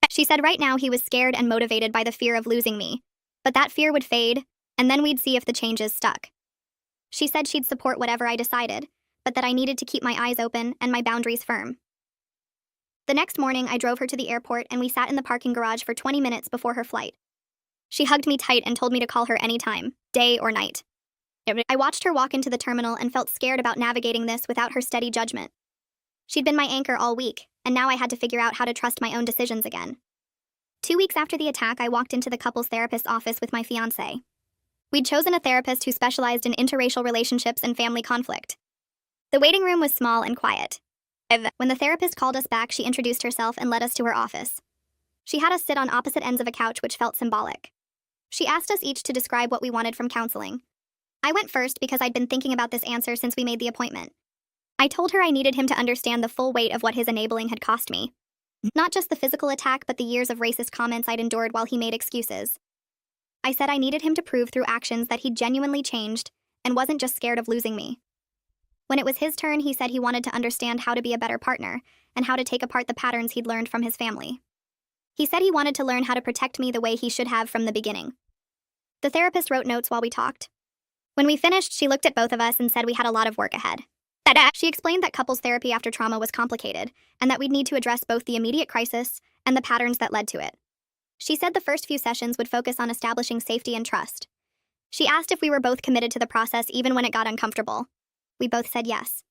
She said right now he was scared and motivated by the fear of losing me, but that fear would fade, and then we'd see if the changes stuck. She said she'd support whatever I decided, but that I needed to keep my eyes open and my boundaries firm. The next morning, I drove her to the airport and we sat in the parking garage for 20 minutes before her flight. She hugged me tight and told me to call her anytime, day or night. I watched her walk into the terminal and felt scared about navigating this without her steady judgment. She'd been my anchor all week, and now I had to figure out how to trust my own decisions again. 2 weeks after the attack, I walked into the couples therapist's office with my fiancé. We'd chosen a therapist who specialized in interracial relationships and family conflict. The waiting room was small and quiet. When the therapist called us back, she introduced herself and led us to her office. She had us sit on opposite ends of a couch, which felt symbolic. She asked us each to describe what we wanted from counseling. I went first because I'd been thinking about this answer since we made the appointment. I told her I needed him to understand the full weight of what his enabling had cost me. Not just the physical attack, but the years of racist comments I'd endured while he made excuses. I said I needed him to prove through actions that he'd genuinely changed and wasn't just scared of losing me. When it was his turn, he said he wanted to understand how to be a better partner and how to take apart the patterns he'd learned from his family. He said he wanted to learn how to protect me the way he should have from the beginning. The therapist wrote notes while we talked. When we finished, she looked at both of us and said we had a lot of work ahead. She explained that couples therapy after trauma was complicated and that we'd need to address both the immediate crisis and the patterns that led to it. She said the first few sessions would focus on establishing safety and trust. She asked if we were both committed to the process even when it got uncomfortable. We both said yes.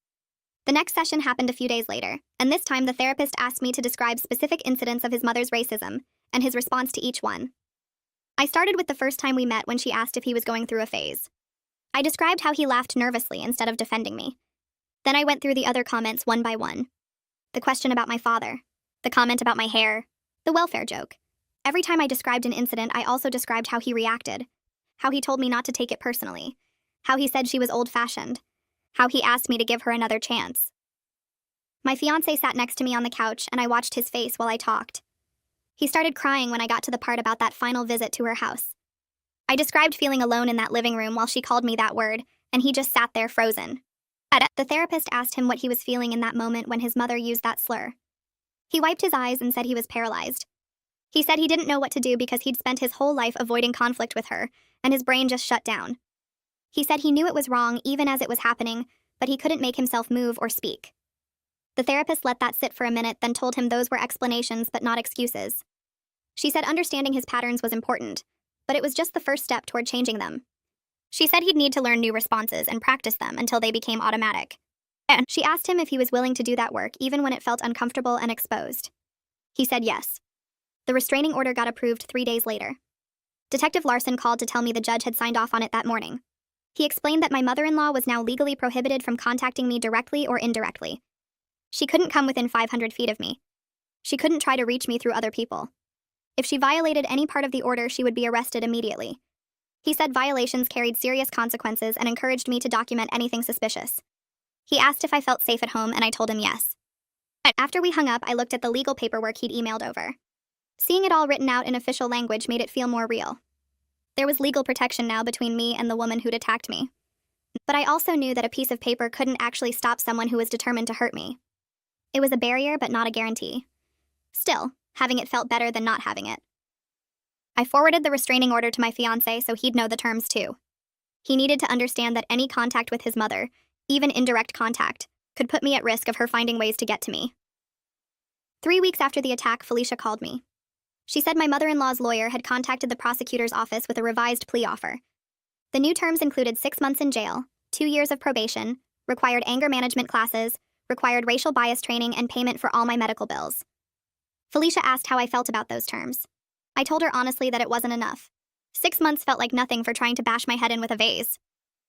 The next session happened a few days later, and this time the therapist asked me to describe specific incidents of his mother's racism and his response to each one. I started with the first time we met when she asked if he was going through a phase. I described how he laughed nervously instead of defending me. Then I went through the other comments one by one. The question about my father, the comment about my hair, the welfare joke. Every time I described an incident, I also described how he reacted, how he told me not to take it personally, how he said she was old-fashioned, how he asked me to give her another chance. My fiancé sat next to me on the couch, and I watched his face while I talked. He started crying when I got to the part about that final visit to her house. I described feeling alone in that living room while she called me that word, and he just sat there frozen. The therapist asked him what he was feeling in that moment when his mother used that slur. He wiped his eyes and said he was paralyzed. He said he didn't know what to do because he'd spent his whole life avoiding conflict with her, and his brain just shut down. He said he knew it was wrong even as it was happening, but he couldn't make himself move or speak. The therapist let that sit for a minute, then told him those were explanations but not excuses. She said understanding his patterns was important, but it was just the first step toward changing them. She said he'd need to learn new responses and practice them until they became automatic. And she asked him if he was willing to do that work even when it felt uncomfortable and exposed. He said yes. The restraining order got approved 3 days later. Detective Larson called to tell me the judge had signed off on it that morning. He explained that my mother-in-law was now legally prohibited from contacting me directly or indirectly. She couldn't come within 500 feet of me. She couldn't try to reach me through other people. If she violated any part of the order, she would be arrested immediately. He said violations carried serious consequences and encouraged me to document anything suspicious. He asked if I felt safe at home, and I told him yes. After we hung up, I looked at the legal paperwork he'd emailed over. Seeing it all written out in official language made it feel more real. There was legal protection now between me and the woman who'd attacked me. But I also knew that a piece of paper couldn't actually stop someone who was determined to hurt me. It was a barrier, but not a guarantee. Still, having it felt better than not having it. I forwarded the restraining order to my fiancé so he'd know the terms too. He needed to understand that any contact with his mother, even indirect contact, could put me at risk of her finding ways to get to me. 3 weeks after the attack, Felicia called me. She said my mother-in-law's lawyer had contacted the prosecutor's office with a revised plea offer. The new terms included 6 months in jail, 2 years of probation, required anger management classes, required racial bias training, and payment for all my medical bills. Felicia asked how I felt about those terms. I told her honestly that it wasn't enough. 6 months felt like nothing for trying to bash my head in with a vase.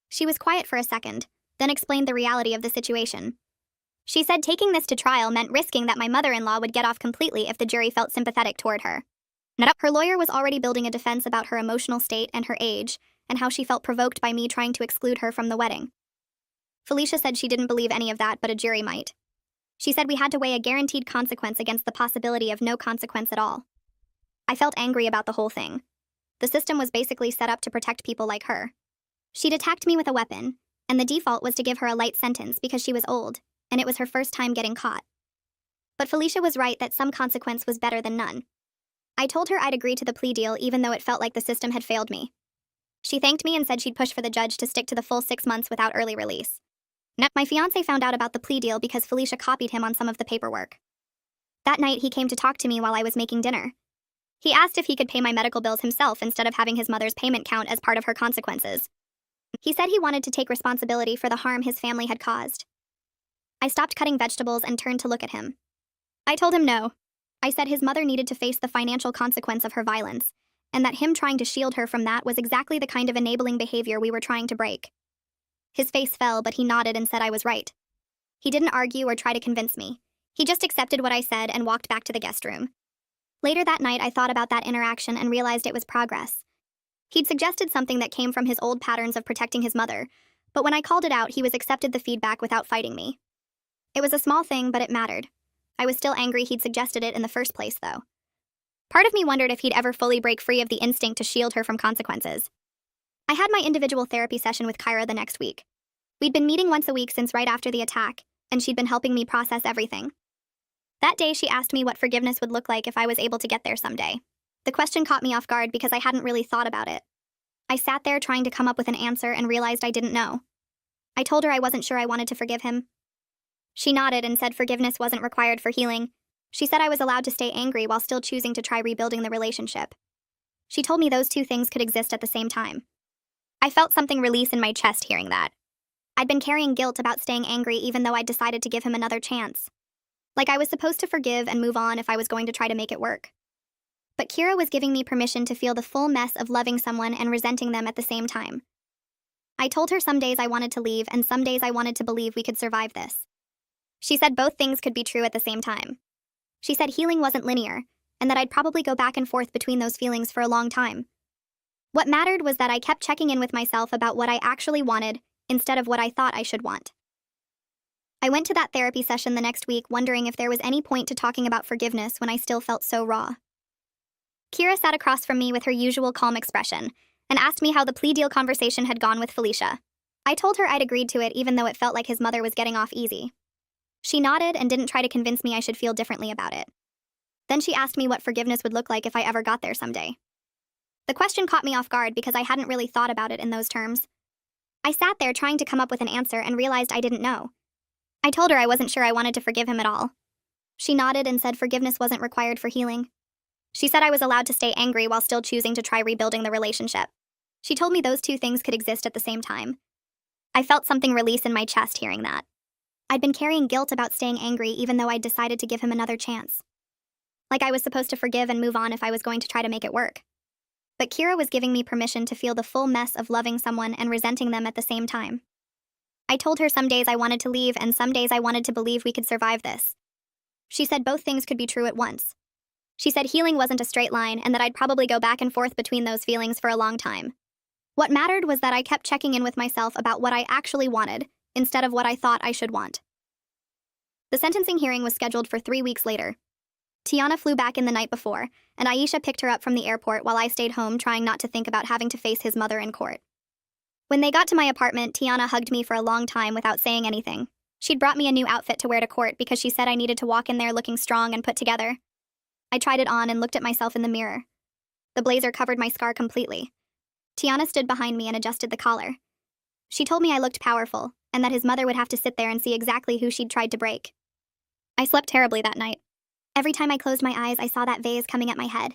She was quiet for a second, then explained the reality of the situation. She said taking this to trial meant risking that my mother-in-law would get off completely if the jury felt sympathetic toward her. Her lawyer was already building a defense about her emotional state and her age, and how she felt provoked by me trying to exclude her from the wedding. Felicia said she didn't believe any of that, but a jury might. She said we had to weigh a guaranteed consequence against the possibility of no consequence at all. I felt angry about the whole thing. The system was basically set up to protect people like her. She'd attacked me with a weapon, and the default was to give her a light sentence because she was old, and it was her first time getting caught. But Felicia was right that some consequence was better than none. I told her I'd agree to the plea deal even though it felt like the system had failed me. She thanked me and said she'd push for the judge to stick to the full 6 months without early release. My fiancé found out about the plea deal because Felicia copied him on some of the paperwork. That night, he came to talk to me while I was making dinner. He asked if he could pay my medical bills himself instead of having his mother's payment count as part of her consequences. He said he wanted to take responsibility for the harm his family had caused. I stopped cutting vegetables and turned to look at him. I told him no. I said his mother needed to face the financial consequence of her violence, and that him trying to shield her from that was exactly the kind of enabling behavior we were trying to break. His face fell, but he nodded and said I was right. He didn't argue or try to convince me. He just accepted what I said and walked back to the guest room. Later that night, I thought about that interaction and realized it was progress. He'd suggested something that came from his old patterns of protecting his mother, but when I called it out, he was accepted the feedback without fighting me. It was a small thing, but it mattered. I was still angry he'd suggested it in the first place, though. Part of me wondered if he'd ever fully break free of the instinct to shield her from consequences. I had my individual therapy session with Kyra the next week. We'd been meeting once a week since right after the attack, and she'd been helping me process everything. That day, she asked me what forgiveness would look like if I was able to get there someday. The question caught me off guard because I hadn't really thought about it. I sat there trying to come up with an answer and realized I didn't know. I told her I wasn't sure I wanted to forgive him. She nodded and said forgiveness wasn't required for healing. She said I was allowed to stay angry while still choosing to try rebuilding the relationship. She told me those two things could exist at the same time. I felt something release in my chest hearing that. I'd been carrying guilt about staying angry even though I'd decided to give him another chance. Like I was supposed to forgive and move on if I was going to try to make it work. But Kyra was giving me permission to feel the full mess of loving someone and resenting them at the same time. I told her some days I wanted to leave and some days I wanted to believe we could survive this. She said both things could be true at the same time. She said healing wasn't linear, and that I'd probably go back and forth between those feelings for a long time. What mattered was that I kept checking in with myself about what I actually wanted instead of what I thought I should want. I went to that therapy session the next week wondering if there was any point to talking about forgiveness when I still felt so raw. Kyra sat across from me with her usual calm expression and asked me how the plea deal conversation had gone with Felicia. I told her I'd agreed to it even though it felt like his mother was getting off easy. She nodded and didn't try to convince me I should feel differently about it. Then she asked me what forgiveness would look like if I ever got there someday. The question caught me off guard because I hadn't really thought about it in those terms. I sat there trying to come up with an answer and realized I didn't know. I told her I wasn't sure I wanted to forgive him at all. She nodded and said forgiveness wasn't required for healing. She said I was allowed to stay angry while still choosing to try rebuilding the relationship. She told me those two things could exist at the same time. I felt something release in my chest hearing that. I'd been carrying guilt about staying angry even though I'd decided to give him another chance. Like I was supposed to forgive and move on if I was going to try to make it work. But Kira was giving me permission to feel the full mess of loving someone and resenting them at the same time. I told her some days I wanted to leave and some days I wanted to believe we could survive this. She said both things could be true at once. She said healing wasn't a straight line and that I'd probably go back and forth between those feelings for a long time. What mattered was that I kept checking in with myself about what I actually wanted, instead of what I thought I should want. The sentencing hearing was scheduled for 3 weeks later. Tiana flew back in the night before, and Aisha picked her up from the airport while I stayed home trying not to think about having to face his mother in court. When they got to my apartment, Tiana hugged me for a long time without saying anything. She'd brought me a new outfit to wear to court because she said I needed to walk in there looking strong and put together. I tried it on and looked at myself in the mirror. The blazer covered my scar completely. Tiana stood behind me and adjusted the collar. She told me I looked powerful, and that his mother would have to sit there and see exactly who she'd tried to break. I slept terribly that night. Every time I closed my eyes, I saw that vase coming at my head.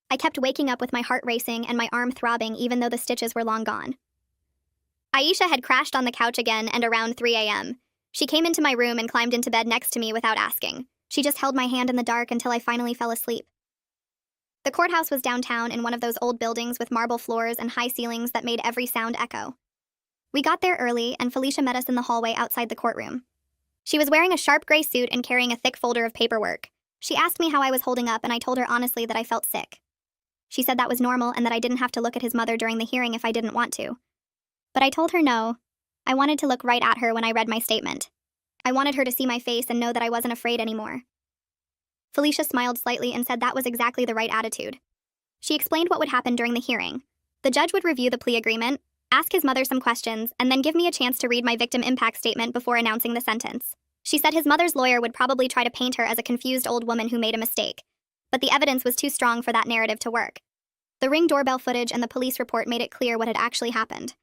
I kept waking up with my heart racing and my arm throbbing even though the stitches were long gone. Aisha had crashed on the couch again, and around 3 a.m. She came into my room and climbed into bed next to me without asking. She just held my hand in the dark until I finally fell asleep. The courthouse was downtown in one of those old buildings with marble floors and high ceilings that made every sound echo. We got there early, and Felicia met us in the hallway outside the courtroom. She was wearing a sharp gray suit and carrying a thick folder of paperwork. She asked me how I was holding up, and I told her honestly that I felt sick. She said that was normal and that I didn't have to look at his mother during the hearing if I didn't want to. But I told her no. I wanted to look right at her when I read my statement. I wanted her to see my face and know that I wasn't afraid anymore. Felicia smiled slightly and said that was exactly the right attitude. She explained what would happen during the hearing. The judge would review the plea agreement, ask his mother some questions, and then give me a chance to read my victim impact statement before announcing the sentence. She said his mother's lawyer would probably try to paint her as a confused old woman who made a mistake, but the evidence was too strong for that narrative to work. The Ring doorbell footage and the police report made it clear what had actually happened.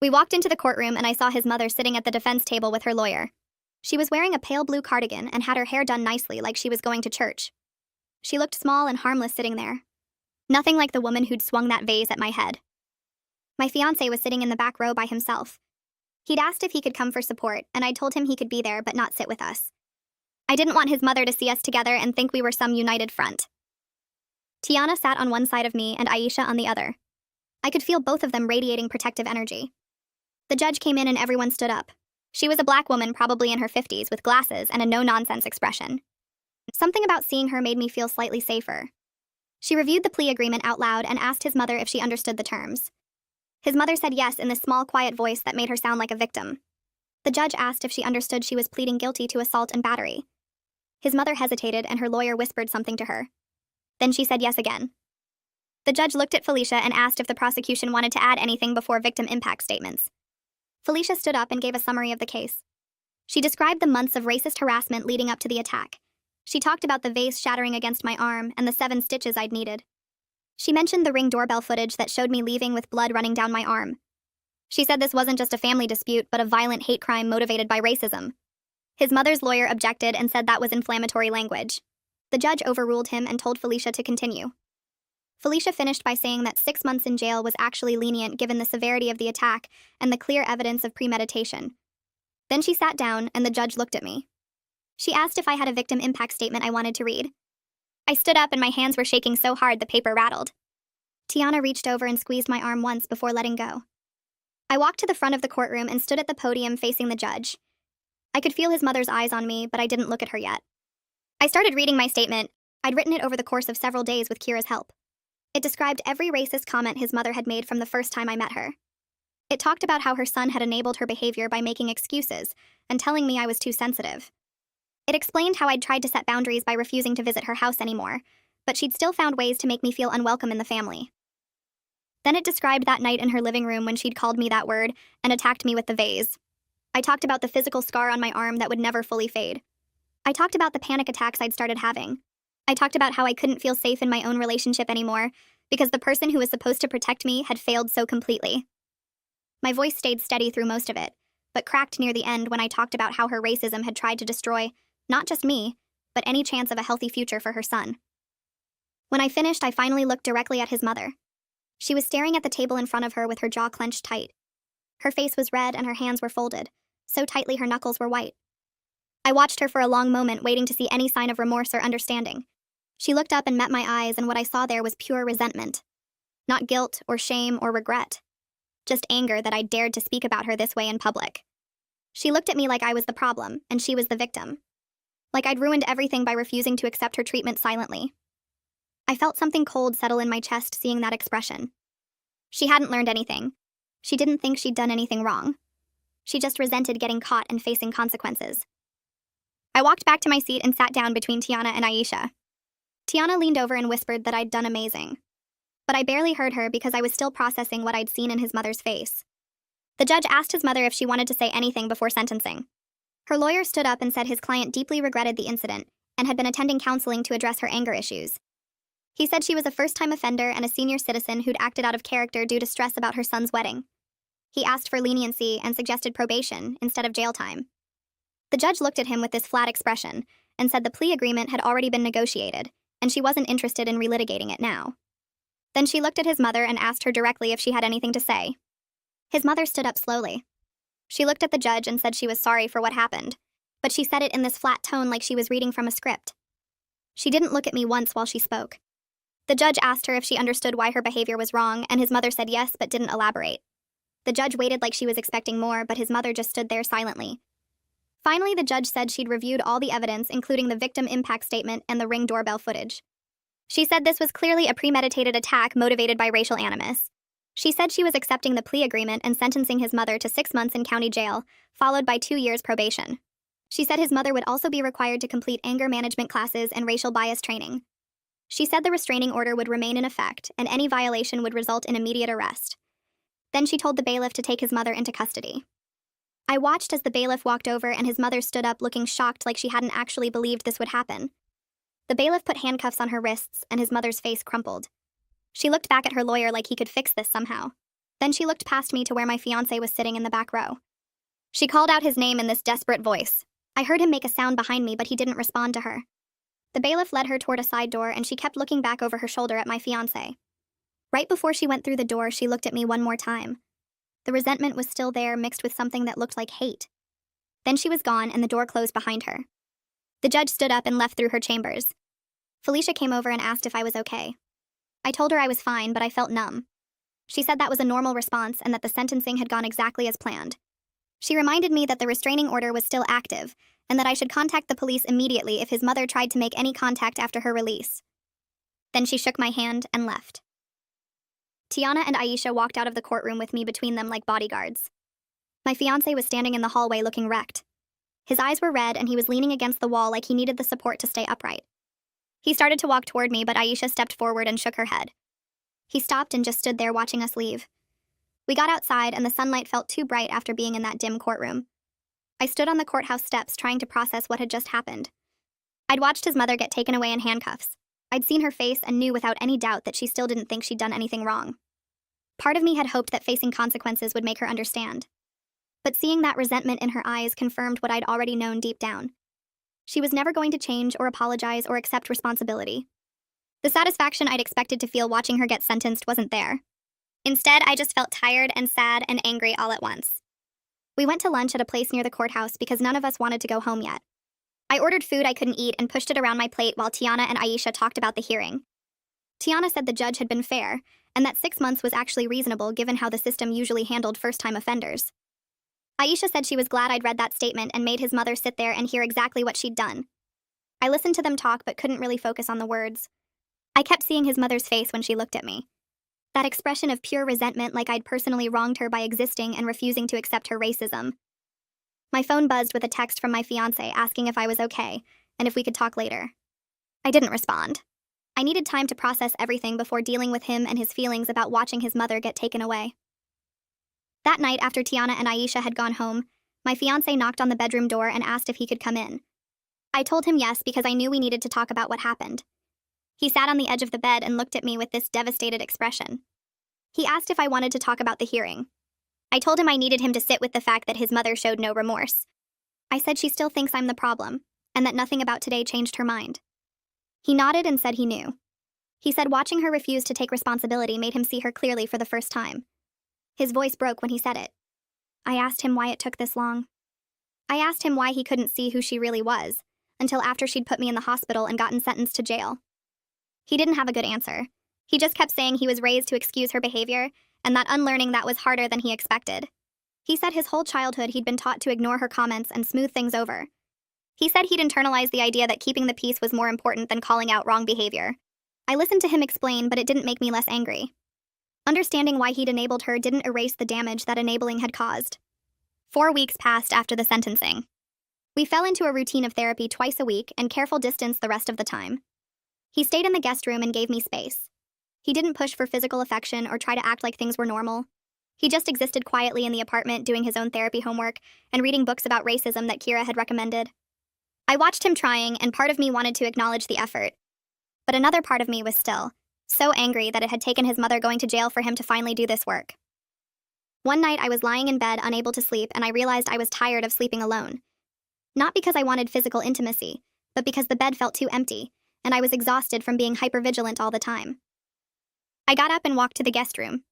We walked into the courtroom and I saw his mother sitting at the defense table with her lawyer. She was wearing a pale blue cardigan and had her hair done nicely like she was going to church. She looked small and harmless sitting there. Nothing like the woman who'd swung that vase at my head. My fiancé was sitting in the back row by himself. He'd asked if he could come for support, and I told him he could be there but not sit with us. I didn't want his mother to see us together and think we were some united front. Tiana sat on one side of me and Aisha on the other. I could feel both of them radiating protective energy. The judge came in and everyone stood up. She was a black woman, probably in her 50s, with glasses and a no-nonsense expression. Something about seeing her made me feel slightly safer. She reviewed the plea agreement out loud and asked his mother if she understood the terms. His mother said yes in this small, quiet voice that made her sound like a victim. The judge asked if she understood she was pleading guilty to assault and battery. His mother hesitated and her lawyer whispered something to her. Then she said yes again. The judge looked at Felicia and asked if the prosecution wanted to add anything before victim impact statements. Felicia stood up and gave a summary of the case. She described the months of racist harassment leading up to the attack. She talked about the vase shattering against my arm and the 7 stitches I'd needed. She mentioned the Ring doorbell footage that showed me leaving with blood running down my arm. She said this wasn't just a family dispute, but a violent hate crime motivated by racism. His mother's lawyer objected and said that was inflammatory language. The judge overruled him and told Felicia to continue. Felicia finished by saying that 6 months in jail was actually lenient given the severity of the attack and the clear evidence of premeditation. Then she sat down and the judge looked at me. She asked if I had a victim impact statement I wanted to read. I stood up and my hands were shaking so hard the paper rattled. Tiana reached over and squeezed my arm once before letting go. I walked to the front of the courtroom and stood at the podium facing the judge. I could feel his mother's eyes on me, but I didn't look at her yet. I started reading my statement. I'd written it over the course of several days with Kira's help. It described every racist comment his mother had made from the first time I met her. It talked about how her son had enabled her behavior by making excuses and telling me I was too sensitive. It explained how I'd tried to set boundaries by refusing to visit her house anymore, but she'd still found ways to make me feel unwelcome in the family. Then it described that night in her living room when she'd called me that word and attacked me with the vase. I talked about the physical scar on my arm that would never fully fade. I talked about the panic attacks I'd started having. I talked about how I couldn't feel safe in my own relationship anymore because the person who was supposed to protect me had failed so completely. My voice stayed steady through most of it, but cracked near the end when I talked about how her racism had tried to destroy, not just me, but any chance of a healthy future for her son. When I finished, I finally looked directly at his mother. She was staring at the table in front of her with her jaw clenched tight. Her face was red and her hands were folded, so tightly her knuckles were white. I watched her for a long moment, waiting to see any sign of remorse or understanding. She looked up and met my eyes, and what I saw there was pure resentment. Not guilt or shame or regret. Just anger that I dared to speak about her this way in public. She looked at me like I was the problem, and she was the victim. Like I'd ruined everything by refusing to accept her treatment silently. I felt something cold settle in my chest seeing that expression. She hadn't learned anything. She didn't think she'd done anything wrong. She just resented getting caught and facing consequences. I walked back to my seat and sat down between Tiana and Aisha. Tiana leaned over and whispered that I'd done amazing. But I barely heard her because I was still processing what I'd seen in his mother's face. The judge asked his mother if she wanted to say anything before sentencing. Her lawyer stood up and said his client deeply regretted the incident and had been attending counseling to address her anger issues. He said she was a first-time offender and a senior citizen who'd acted out of character due to stress about her son's wedding. He asked for leniency and suggested probation instead of jail time. The judge looked at him with this flat expression and said the plea agreement had already been negotiated, and she wasn't interested in relitigating it now. Then she looked at his mother and asked her directly if she had anything to say. His mother stood up slowly. She looked at the judge and said she was sorry for what happened, but she said it in this flat tone like she was reading from a script. She didn't look at me once while she spoke. The judge asked her if she understood why her behavior was wrong, and his mother said yes but didn't elaborate. The judge waited like she was expecting more, but his mother just stood there silently. Finally, the judge said she'd reviewed all the evidence, including the victim impact statement and the Ring doorbell footage. She said this was clearly a premeditated attack motivated by racial animus. She said she was accepting the plea agreement and sentencing his mother to 6 months in county jail, followed by 2 years probation. She said his mother would also be required to complete anger management classes and racial bias training. She said the restraining order would remain in effect, and any violation would result in immediate arrest. Then she told the bailiff to take his mother into custody. I watched as the bailiff walked over and his mother stood up looking shocked like she hadn't actually believed this would happen. The bailiff put handcuffs on her wrists and his mother's face crumpled. She looked back at her lawyer like he could fix this somehow. Then she looked past me to where my fiancé was sitting in the back row. She called out his name in this desperate voice. I heard him make a sound behind me, but he didn't respond to her. The bailiff led her toward a side door and she kept looking back over her shoulder at my fiancé. Right before she went through the door, she looked at me one more time. The resentment was still there, mixed with something that looked like hate. Then she was gone and the door closed behind her. The judge stood up and left through her chambers. Felicia came over and asked if I was okay. I told her I was fine, but I felt numb. She said that was a normal response and that the sentencing had gone exactly as planned. She reminded me that the restraining order was still active and that I should contact the police immediately if his mother tried to make any contact after her release. Then she shook my hand and left. Tiana and Aisha walked out of the courtroom with me between them like bodyguards. My fiancé was standing in the hallway looking wrecked. His eyes were red and he was leaning against the wall like he needed the support to stay upright. He started to walk toward me, but Aisha stepped forward and shook her head. He stopped and just stood there watching us leave. We got outside and the sunlight felt too bright after being in that dim courtroom. I stood on the courthouse steps trying to process what had just happened. I'd watched his mother get taken away in handcuffs. I'd seen her face and knew without any doubt that she still didn't think she'd done anything wrong. Part of me had hoped that facing consequences would make her understand. But seeing that resentment in her eyes confirmed what I'd already known deep down. She was never going to change or apologize or accept responsibility. The satisfaction I'd expected to feel watching her get sentenced wasn't there. Instead, I just felt tired and sad and angry all at once. We went to lunch at a place near the courthouse because none of us wanted to go home yet. I ordered food I couldn't eat and pushed it around my plate while Tiana and Aisha talked about the hearing. Tiana said the judge had been fair, and that 6 months was actually reasonable given how the system usually handled first-time offenders. Aisha said she was glad I'd read that statement and made his mother sit there and hear exactly what she'd done. I listened to them talk but couldn't really focus on the words. I kept seeing his mother's face when she looked at me. That expression of pure resentment like I'd personally wronged her by existing and refusing to accept her racism. My phone buzzed with a text from my fiancé asking if I was okay and if we could talk later. I didn't respond. I needed time to process everything before dealing with him and his feelings about watching his mother get taken away. That night, after Tiana and Aisha had gone home, my fiancé knocked on the bedroom door and asked if he could come in. I told him yes because I knew we needed to talk about what happened. He sat on the edge of the bed and looked at me with this devastated expression. He asked if I wanted to talk about the hearing. I told him I needed him to sit with the fact that his mother showed no remorse. I said she still thinks I'm the problem, and that nothing about today changed her mind. He nodded and said he knew. He said watching her refuse to take responsibility made him see her clearly for the first time. His voice broke when he said it. I asked him why it took this long. I asked him why he couldn't see who she really was, until after she'd put me in the hospital and gotten sentenced to jail. He didn't have a good answer. He just kept saying he was raised to excuse her behavior, and that unlearning that was harder than he expected. He said his whole childhood he'd been taught to ignore her comments and smooth things over. He said he'd internalized the idea that keeping the peace was more important than calling out wrong behavior. I listened to him explain, but it didn't make me less angry. Understanding why he'd enabled her didn't erase the damage that enabling had caused. 4 weeks passed after the sentencing. We fell into a routine of therapy twice a week and careful distance the rest of the time. He stayed in the guest room and gave me space. He didn't push for physical affection or try to act like things were normal. He just existed quietly in the apartment doing his own therapy homework and reading books about racism that Kira had recommended. I watched him trying, and part of me wanted to acknowledge the effort. But another part of me was still so angry that it had taken his mother going to jail for him to finally do this work. One night I was lying in bed unable to sleep, and I realized I was tired of sleeping alone. Not because I wanted physical intimacy, but because the bed felt too empty, and I was exhausted from being hypervigilant all the time. I got up and walked to the guest room.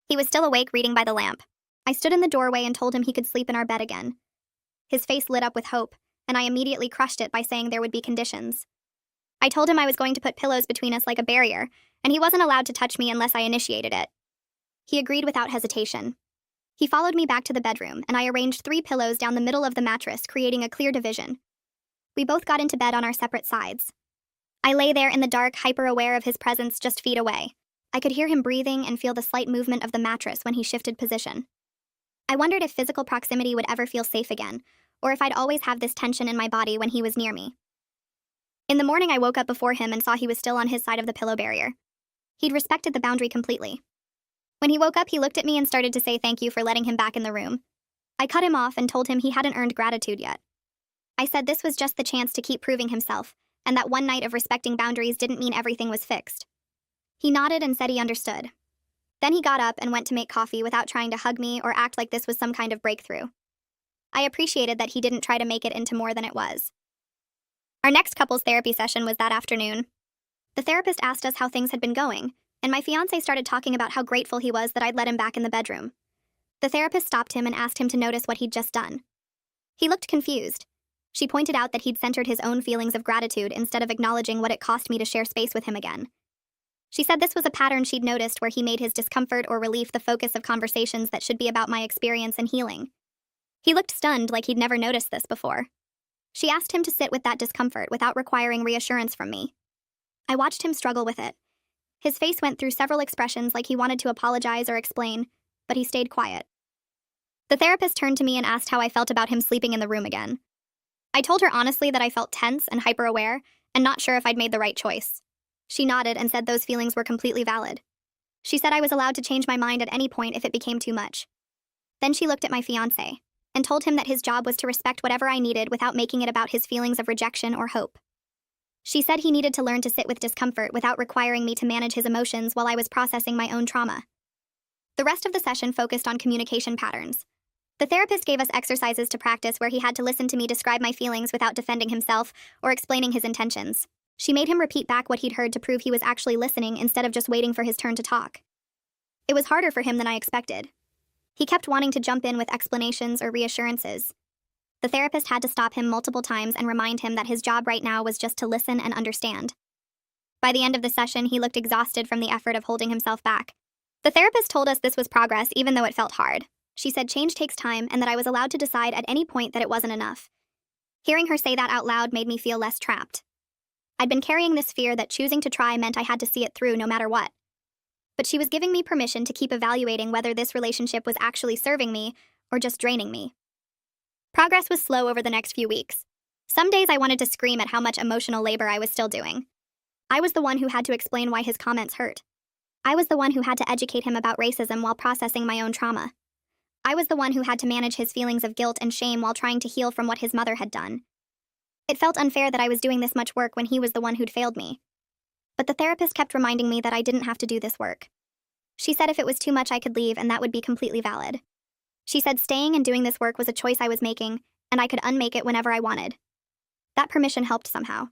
He was still awake reading by the lamp. I stood in the doorway and told him he could sleep in our bed again. His face lit up with hope, and I immediately crushed it by saying there would be conditions. I told him I was going to put pillows between us like a barrier, and he wasn't allowed to touch me unless I initiated it. He agreed without hesitation. He followed me back to the bedroom, and I arranged 3 pillows down the middle of the mattress, creating a clear division. We both got into bed on our separate sides. I lay there in the dark, hyper-aware of his presence just feet away. I could hear him breathing and feel the slight movement of the mattress when he shifted position. I wondered if physical proximity would ever feel safe again, or if I'd always have this tension in my body when he was near me. In the morning, I woke up before him and saw he was still on his side of the pillow barrier. He'd respected the boundary completely. When he woke up, he looked at me and started to say thank you for letting him back in the room. I cut him off and told him he hadn't earned gratitude yet. I said this was just the chance to keep proving himself, and that one night of respecting boundaries didn't mean everything was fixed. He nodded and said he understood. Then he got up and went to make coffee without trying to hug me or act like this was some kind of breakthrough. I appreciated that he didn't try to make it into more than it was. Our next couples therapy session was that afternoon. The therapist asked us how things had been going, and my fiancé started talking about how grateful he was that I'd let him back in the bedroom. The therapist stopped him and asked him to notice what he'd just done. He looked confused. She pointed out that he'd centered his own feelings of gratitude instead of acknowledging what it cost me to share space with him again. She said this was a pattern she'd noticed where he made his discomfort or relief the focus of conversations that should be about my experience and healing. He looked stunned, like he'd never noticed this before. She asked him to sit with that discomfort without requiring reassurance from me. I watched him struggle with it. His face went through several expressions like he wanted to apologize or explain, but he stayed quiet. The therapist turned to me and asked how I felt about him sleeping in the room again. I told her honestly that I felt tense and hyper-aware and not sure if I'd made the right choice. She nodded and said those feelings were completely valid. She said I was allowed to change my mind at any point if it became too much. Then she looked at my fiancé and told him that his job was to respect whatever I needed without making it about his feelings of rejection or hope. She said he needed to learn to sit with discomfort without requiring me to manage his emotions while I was processing my own trauma. The rest of the session focused on communication patterns. The therapist gave us exercises to practice where he had to listen to me describe my feelings without defending himself or explaining his intentions. She made him repeat back what he'd heard to prove he was actually listening instead of just waiting for his turn to talk. It was harder for him than I expected. He kept wanting to jump in with explanations or reassurances. The therapist had to stop him multiple times and remind him that his job right now was just to listen and understand. By the end of the session, he looked exhausted from the effort of holding himself back. The therapist told us this was progress even though it felt hard. She said change takes time and that I was allowed to decide at any point that it wasn't enough. Hearing her say that out loud made me feel less trapped. I'd been carrying this fear that choosing to try meant I had to see it through no matter what. But she was giving me permission to keep evaluating whether this relationship was actually serving me or just draining me. Progress was slow over the next few weeks. Some days I wanted to scream at how much emotional labor I was still doing. I was the one who had to explain why his comments hurt. I was the one who had to educate him about racism while processing my own trauma. I was the one who had to manage his feelings of guilt and shame while trying to heal from what his mother had done. It felt unfair that I was doing this much work when he was the one who'd failed me. But the therapist kept reminding me that I didn't have to do this work. She said if it was too much I could leave and that would be completely valid. She said staying and doing this work was a choice I was making, and I could unmake it whenever I wanted. That permission helped somehow.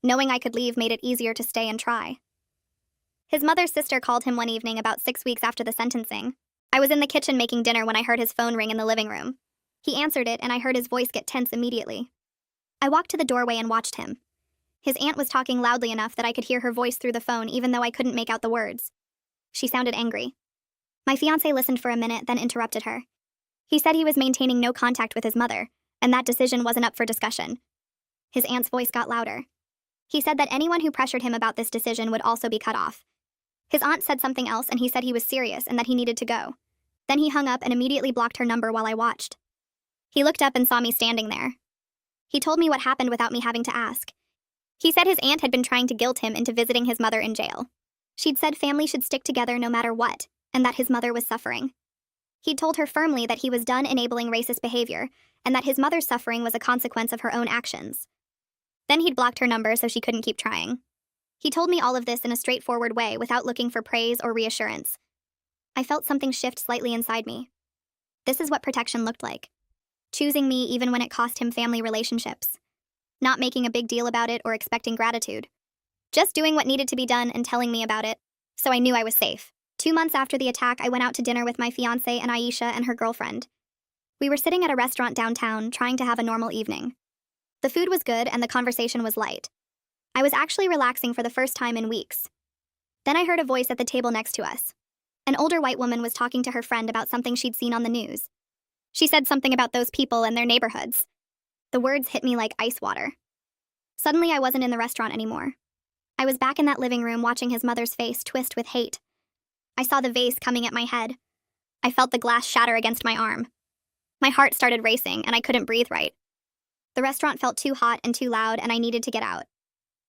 Knowing I could leave made it easier to stay and try. His mother's sister called him one evening about 6 weeks after the sentencing. I was in the kitchen making dinner when I heard his phone ring in the living room. He answered it, and I heard his voice get tense immediately. I walked to the doorway and watched him. His aunt was talking loudly enough that I could hear her voice through the phone even though I couldn't make out the words. She sounded angry. My fiancé listened for a minute, then interrupted her. He said he was maintaining no contact with his mother, and that decision wasn't up for discussion. His aunt's voice got louder. He said that anyone who pressured him about this decision would also be cut off. His aunt said something else, and he said he was serious and that he needed to go. Then he hung up and immediately blocked her number while I watched. He looked up and saw me standing there. He told me what happened without me having to ask. He said his aunt had been trying to guilt him into visiting his mother in jail. She'd said family should stick together no matter what, and that his mother was suffering. He'd told her firmly that he was done enabling racist behavior, and that his mother's suffering was a consequence of her own actions. Then he'd blocked her number so she couldn't keep trying. He told me all of this in a straightforward way without looking for praise or reassurance. I felt something shift slightly inside me. This is what protection looked like. Choosing me even when it cost him family relationships. Not making a big deal about it or expecting gratitude. Just doing what needed to be done and telling me about it, so I knew I was safe. 2 months after the attack, I went out to dinner with my fiancé and Aisha and her girlfriend. We were sitting at a restaurant downtown, trying to have a normal evening. The food was good and the conversation was light. I was actually relaxing for the first time in weeks. Then I heard a voice at the table next to us. An older white woman was talking to her friend about something she'd seen on the news. She said something about those people and their neighborhoods. The words hit me like ice water. Suddenly I wasn't in the restaurant anymore. I was back in that living room watching his mother's face twist with hate. I saw the vase coming at my head. I felt the glass shatter against my arm. My heart started racing and I couldn't breathe right. The restaurant felt too hot and too loud and I needed to get out.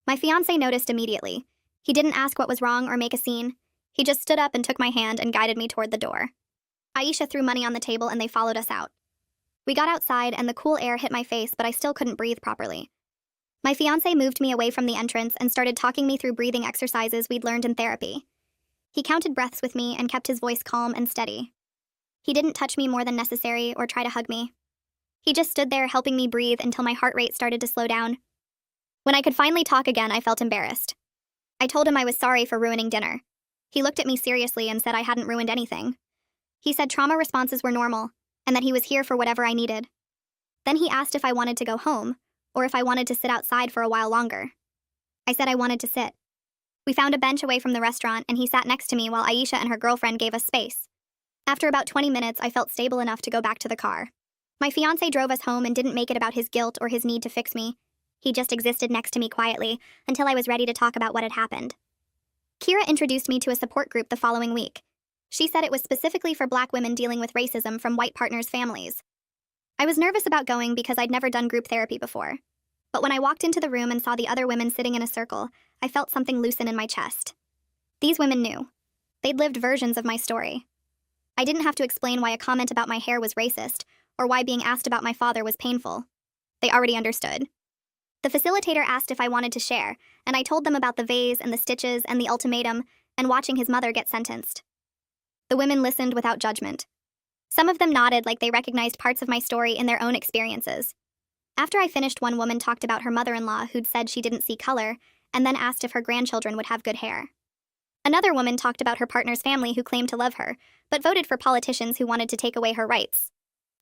My fiancé noticed immediately. He didn't ask what was wrong or make a scene. He just stood up and took my hand and guided me toward the door. Aisha threw money on the table and they followed us out. We got outside and the cool air hit my face, but I still couldn't breathe properly. My fiancé moved me away from the entrance and started talking me through breathing exercises we'd learned in therapy. He counted breaths with me and kept his voice calm and steady. He didn't touch me more than necessary or try to hug me. He just stood there helping me breathe until my heart rate started to slow down. When I could finally talk again, I felt embarrassed. I told him I was sorry for ruining dinner. He looked at me seriously and said I hadn't ruined anything. He said trauma responses were normal, and that he was here for whatever I needed. Then he asked if I wanted to go home, or if I wanted to sit outside for a while longer. I said I wanted to sit. We found a bench away from the restaurant, and he sat next to me while Aisha and her girlfriend gave us space. After about 20 minutes, I felt stable enough to go back to the car. My fiancé drove us home and didn't make it about his guilt or his need to fix me. He just existed next to me quietly until I was ready to talk about what had happened. Kira introduced me to a support group the following week. She said it was specifically for Black women dealing with racism from white partners' families. I was nervous about going because I'd never done group therapy before. But when I walked into the room and saw the other women sitting in a circle, I felt something loosen in my chest. These women knew. They'd lived versions of my story. I didn't have to explain why a comment about my hair was racist, or why being asked about my father was painful. They already understood. The facilitator asked if I wanted to share, and I told them about the vase and the stitches and the ultimatum, and watching his mother get sentenced. The women listened without judgment. Some of them nodded like they recognized parts of my story in their own experiences. After I finished, one woman talked about her mother-in-law who'd said she didn't see color, and then asked if her grandchildren would have good hair. Another woman talked about her partner's family who claimed to love her, but voted for politicians who wanted to take away her rights.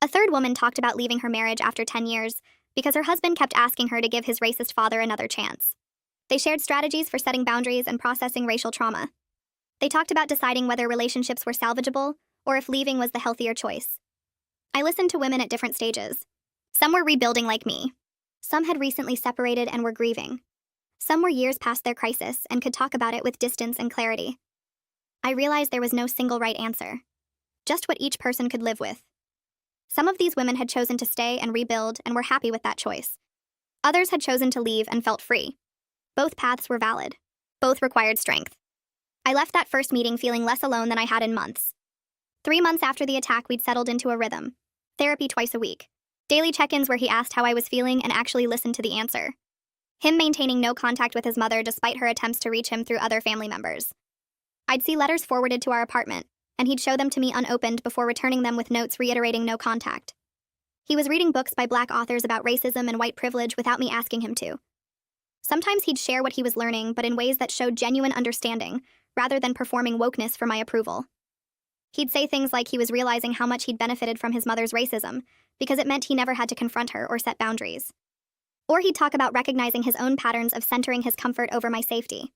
A third woman talked about leaving her marriage after 10 years because her husband kept asking her to give his racist father another chance. They shared strategies for setting boundaries and processing racial trauma. They talked about deciding whether relationships were salvageable or if leaving was the healthier choice. I listened to women at different stages. Some were rebuilding like me. Some had recently separated and were grieving. Some were years past their crisis and could talk about it with distance and clarity. I realized there was no single right answer, just what each person could live with. Some of these women had chosen to stay and rebuild and were happy with that choice. Others had chosen to leave and felt free. Both paths were valid. Both required strength. I left that first meeting feeling less alone than I had in months. 3 months after the attack, we'd settled into a rhythm. Therapy twice a week. Daily check-ins where he asked how I was feeling and actually listened to the answer. Him maintaining no contact with his mother despite her attempts to reach him through other family members. I'd see letters forwarded to our apartment, and he'd show them to me unopened before returning them with notes reiterating no contact. He was reading books by Black authors about racism and white privilege without me asking him to. Sometimes he'd share what he was learning, but in ways that showed genuine understanding, rather than performing wokeness for my approval. He'd say things like he was realizing how much he'd benefited from his mother's racism, because it meant he never had to confront her or set boundaries. Or he'd talk about recognizing his own patterns of centering his comfort over my safety.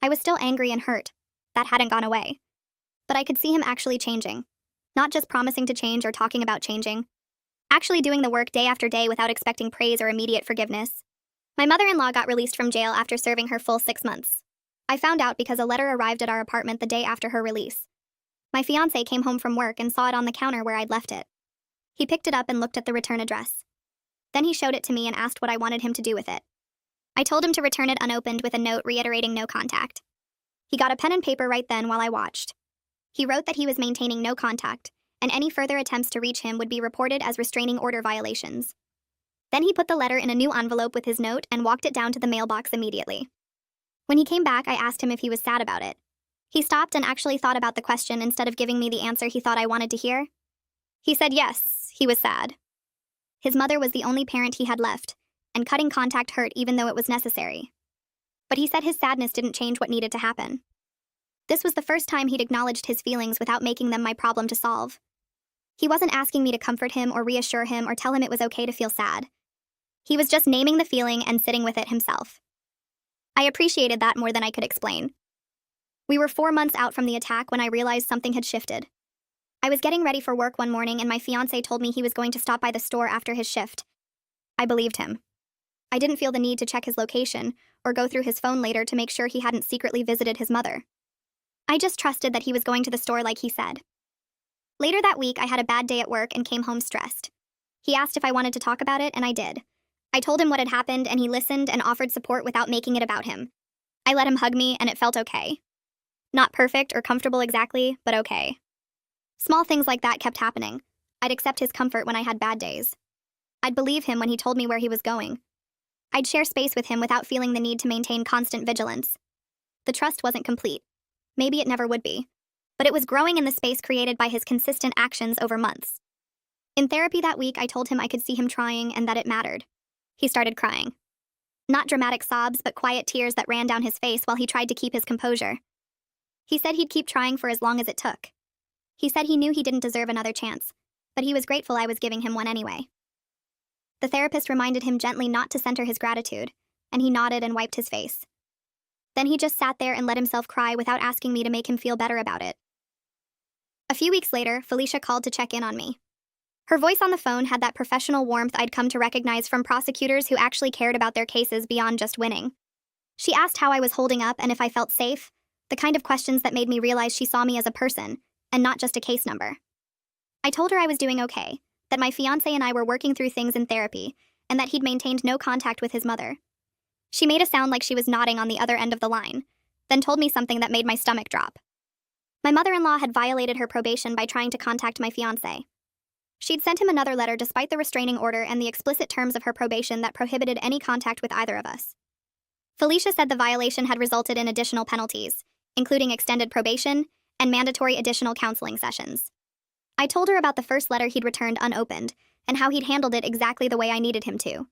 I was still angry and hurt. That hadn't gone away. But I could see him actually changing. Not just promising to change or talking about changing. Actually doing the work day after day without expecting praise or immediate forgiveness. My mother-in-law got released from jail after serving her full 6 months. I found out because a letter arrived at our apartment the day after her release. My fiancé came home from work and saw it on the counter where I'd left it. He picked it up and looked at the return address. Then he showed it to me and asked what I wanted him to do with it. I told him to return it unopened with a note reiterating no contact. He got a pen and paper right then while I watched. He wrote that he was maintaining no contact, and any further attempts to reach him would be reported as restraining order violations. Then he put the letter in a new envelope with his note and walked it down to the mailbox immediately. When he came back, I asked him if he was sad about it. He stopped and actually thought about the question instead of giving me the answer he thought I wanted to hear. He said yes, he was sad. His mother was the only parent he had left, and cutting contact hurt even though it was necessary. But he said his sadness didn't change what needed to happen. This was the first time he'd acknowledged his feelings without making them my problem to solve. He wasn't asking me to comfort him or reassure him or tell him it was okay to feel sad. He was just naming the feeling and sitting with it himself. I appreciated that more than I could explain. We were 4 months out from the attack when I realized something had shifted. I was getting ready for work one morning and my fiancé told me he was going to stop by the store after his shift. I believed him. I didn't feel the need to check his location or go through his phone later to make sure he hadn't secretly visited his mother. I just trusted that he was going to the store like he said. Later that week, I had a bad day at work and came home stressed. He asked if I wanted to talk about it, and I did. I told him what had happened, and he listened and offered support without making it about him. I let him hug me, and it felt okay. Not perfect or comfortable exactly, but okay. Small things like that kept happening. I'd accept his comfort when I had bad days. I'd believe him when he told me where he was going. I'd share space with him without feeling the need to maintain constant vigilance. The trust wasn't complete. Maybe it never would be. But it was growing in the space created by his consistent actions over months. In therapy that week, I told him I could see him trying and that it mattered. He started crying. Not dramatic sobs, but quiet tears that ran down his face while he tried to keep his composure. He said he'd keep trying for as long as it took. He said he knew he didn't deserve another chance, but he was grateful I was giving him one anyway. The therapist reminded him gently not to center his gratitude, and he nodded and wiped his face. Then he just sat there and let himself cry without asking me to make him feel better about it. A few weeks later, Felicia called to check in on me. Her voice on the phone had that professional warmth I'd come to recognize from prosecutors who actually cared about their cases beyond just winning. She asked how I was holding up and if I felt safe, the kind of questions that made me realize she saw me as a person, and not just a case number. I told her I was doing okay, that my fiancé and I were working through things in therapy, and that he'd maintained no contact with his mother. She made a sound like she was nodding on the other end of the line, then told me something that made my stomach drop. My mother-in-law had violated her probation by trying to contact my fiancé. She'd sent him another letter despite the restraining order and the explicit terms of her probation that prohibited any contact with either of us. Felicia said the violation had resulted in additional penalties, including extended probation and mandatory additional counseling sessions. I told her about the first letter he'd returned unopened and how he'd handled it exactly the way I needed him to.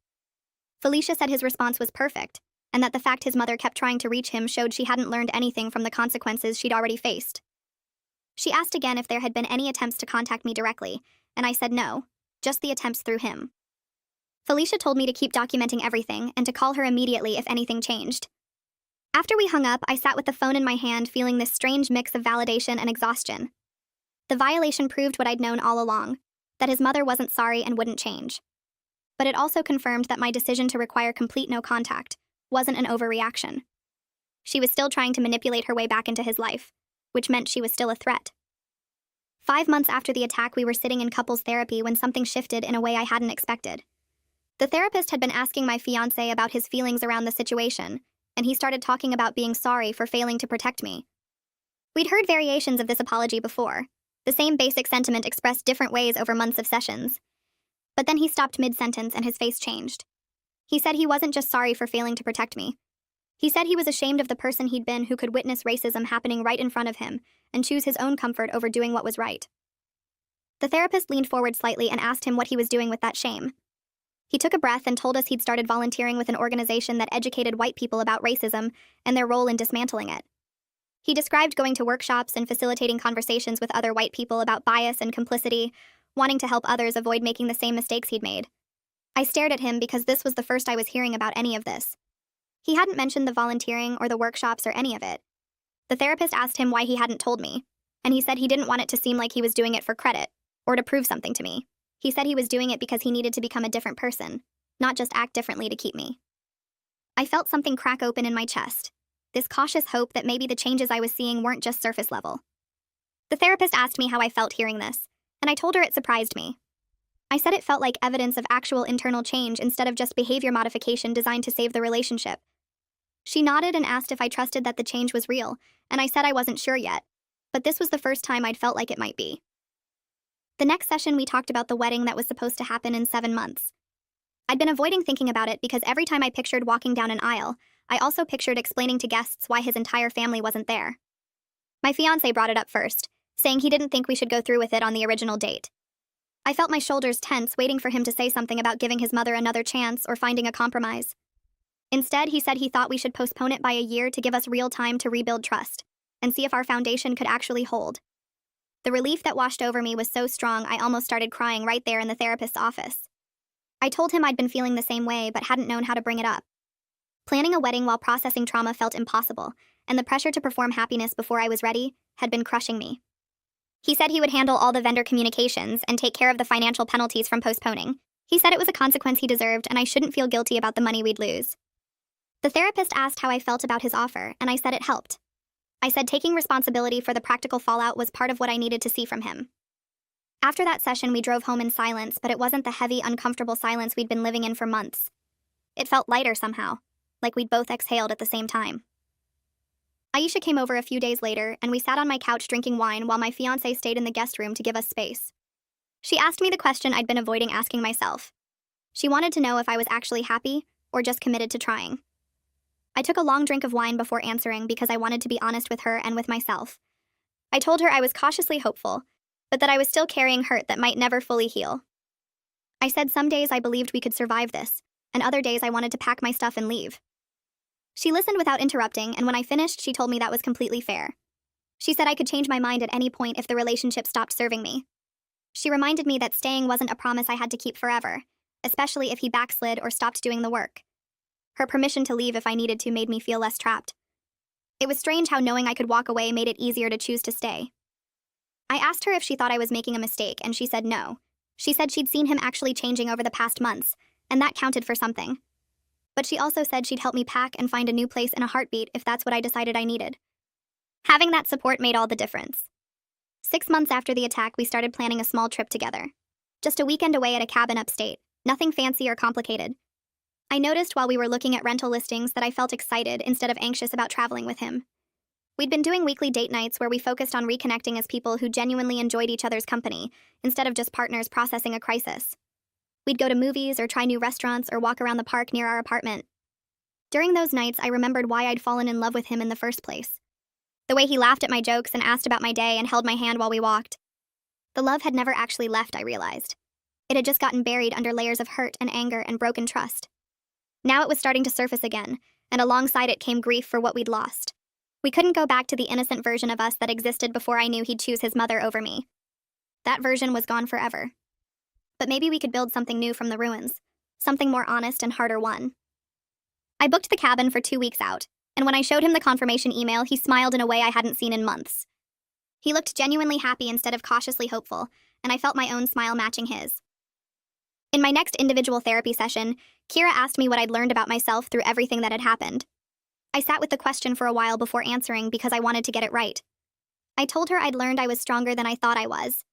Felicia said his response was perfect, and that the fact his mother kept trying to reach him showed she hadn't learned anything from the consequences she'd already faced. She asked again if there had been any attempts to contact me directly, and I said no, just the attempts through him. Felicia told me to keep documenting everything and to call her immediately if anything changed. After we hung up, I sat with the phone in my hand feeling this strange mix of validation and exhaustion. The violation proved what I'd known all along, that his mother wasn't sorry and wouldn't change. But it also confirmed that my decision to require complete no contact wasn't an overreaction. She was still trying to manipulate her way back into his life, which meant she was still a threat. 5 months after the attack, we were sitting in couples therapy when something shifted in a way I hadn't expected. The therapist had been asking my fiancé about his feelings around the situation, and he started talking about being sorry for failing to protect me. We'd heard variations of this apology before, the same basic sentiment expressed different ways over months of sessions. But then he stopped mid-sentence and his face changed. He said he wasn't just sorry for failing to protect me. He said he was ashamed of the person he'd been who could witness racism happening right in front of him, and choose his own comfort over doing what was right. The therapist leaned forward slightly and asked him what he was doing with that shame. He took a breath and told us he'd started volunteering with an organization that educated white people about racism and their role in dismantling it. He described going to workshops and facilitating conversations with other white people about bias and complicity, wanting to help others avoid making the same mistakes he'd made. I stared at him because this was the first I was hearing about any of this. He hadn't mentioned the volunteering or the workshops or any of it. The therapist asked him why he hadn't told me, and he said he didn't want it to seem like he was doing it for credit or to prove something to me. He said he was doing it because he needed to become a different person, not just act differently to keep me. I felt something crack open in my chest, this cautious hope that maybe the changes I was seeing weren't just surface level. The therapist asked me how I felt hearing this, and I told her it surprised me. I said it felt like evidence of actual internal change instead of just behavior modification designed to save the relationship. She nodded and asked if I trusted that the change was real, and I said I wasn't sure yet, but this was the first time I'd felt like it might be. The next session we talked about the wedding that was supposed to happen in 7 months. I'd been avoiding thinking about it because every time I pictured walking down an aisle, I also pictured explaining to guests why his entire family wasn't there. My fiancé brought it up first, saying he didn't think we should go through with it on the original date. I felt my shoulders tense, waiting for him to say something about giving his mother another chance or finding a compromise. Instead, he said he thought we should postpone it by a year to give us real time to rebuild trust and see if our foundation could actually hold. The relief that washed over me was so strong I almost started crying right there in the therapist's office. I told him I'd been feeling the same way but hadn't known how to bring it up. Planning a wedding while processing trauma felt impossible, and the pressure to perform happiness before I was ready had been crushing me. He said he would handle all the vendor communications and take care of the financial penalties from postponing. He said it was a consequence he deserved and I shouldn't feel guilty about the money we'd lose. The therapist asked how I felt about his offer, and I said it helped. I said taking responsibility for the practical fallout was part of what I needed to see from him. After that session, we drove home in silence, but it wasn't the heavy, uncomfortable silence we'd been living in for months. It felt lighter somehow, like we'd both exhaled at the same time. Aisha came over a few days later, and we sat on my couch drinking wine while my fiancé stayed in the guest room to give us space. She asked me the question I'd been avoiding asking myself. She wanted to know if I was actually happy or just committed to trying. I took a long drink of wine before answering because I wanted to be honest with her and with myself. I told her I was cautiously hopeful, but that I was still carrying hurt that might never fully heal. I said some days I believed we could survive this, and other days I wanted to pack my stuff and leave. She listened without interrupting, and when I finished, she told me that was completely fair. She said I could change my mind at any point if the relationship stopped serving me. She reminded me that staying wasn't a promise I had to keep forever, especially if he backslid or stopped doing the work. Her permission to leave if I needed to made me feel less trapped. It was strange how knowing I could walk away made it easier to choose to stay. I asked her if she thought I was making a mistake, and she said no. She said she'd seen him actually changing over the past months, and that counted for something. But she also said she'd help me pack and find a new place in a heartbeat if that's what I decided I needed. Having that support made all the difference. 6 months after the attack, we started planning a small trip together. Just a weekend away at a cabin upstate, nothing fancy or complicated. I noticed while we were looking at rental listings that I felt excited instead of anxious about traveling with him. We'd been doing weekly date nights where we focused on reconnecting as people who genuinely enjoyed each other's company, instead of just partners processing a crisis. We'd go to movies or try new restaurants or walk around the park near our apartment. During those nights, I remembered why I'd fallen in love with him in the first place. The way he laughed at my jokes and asked about my day and held my hand while we walked. The love had never actually left, I realized. It had just gotten buried under layers of hurt and anger and broken trust. Now it was starting to surface again, and alongside it came grief for what we'd lost. We couldn't go back to the innocent version of us that existed before I knew he'd choose his mother over me. That version was gone forever. But maybe we could build something new from the ruins, something more honest and harder won. I booked the cabin for 2 weeks out, and when I showed him the confirmation email, he smiled in a way I hadn't seen in months. He looked genuinely happy instead of cautiously hopeful, and I felt my own smile matching his. In my next individual therapy session, Kira asked me what I'd learned about myself through everything that had happened. I sat with the question for a while before answering because I wanted to get it right. I told her I'd learned I was stronger than I thought I was,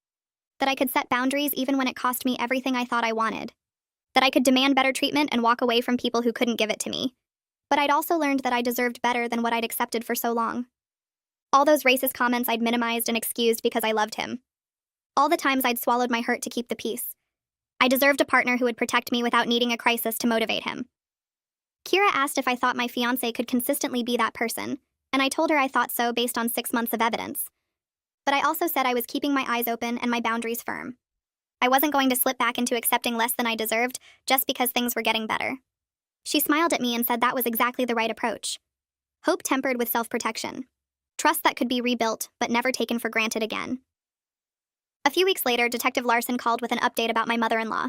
that I could set boundaries even when it cost me everything I thought I wanted, that I could demand better treatment and walk away from people who couldn't give it to me. But I'd also learned that I deserved better than what I'd accepted for so long. All those racist comments I'd minimized and excused because I loved him. All the times I'd swallowed my hurt to keep the peace. I deserved a partner who would protect me without needing a crisis to motivate him. Kira asked if I thought my fiancé could consistently be that person, and I told her I thought so based on 6 months of evidence. But I also said I was keeping my eyes open and my boundaries firm. I wasn't going to slip back into accepting less than I deserved just because things were getting better. She smiled at me and said that was exactly the right approach. Hope tempered with self-protection. Trust that could be rebuilt, but never taken for granted again. A few weeks later, Detective Larson called with an update about my mother-in-law.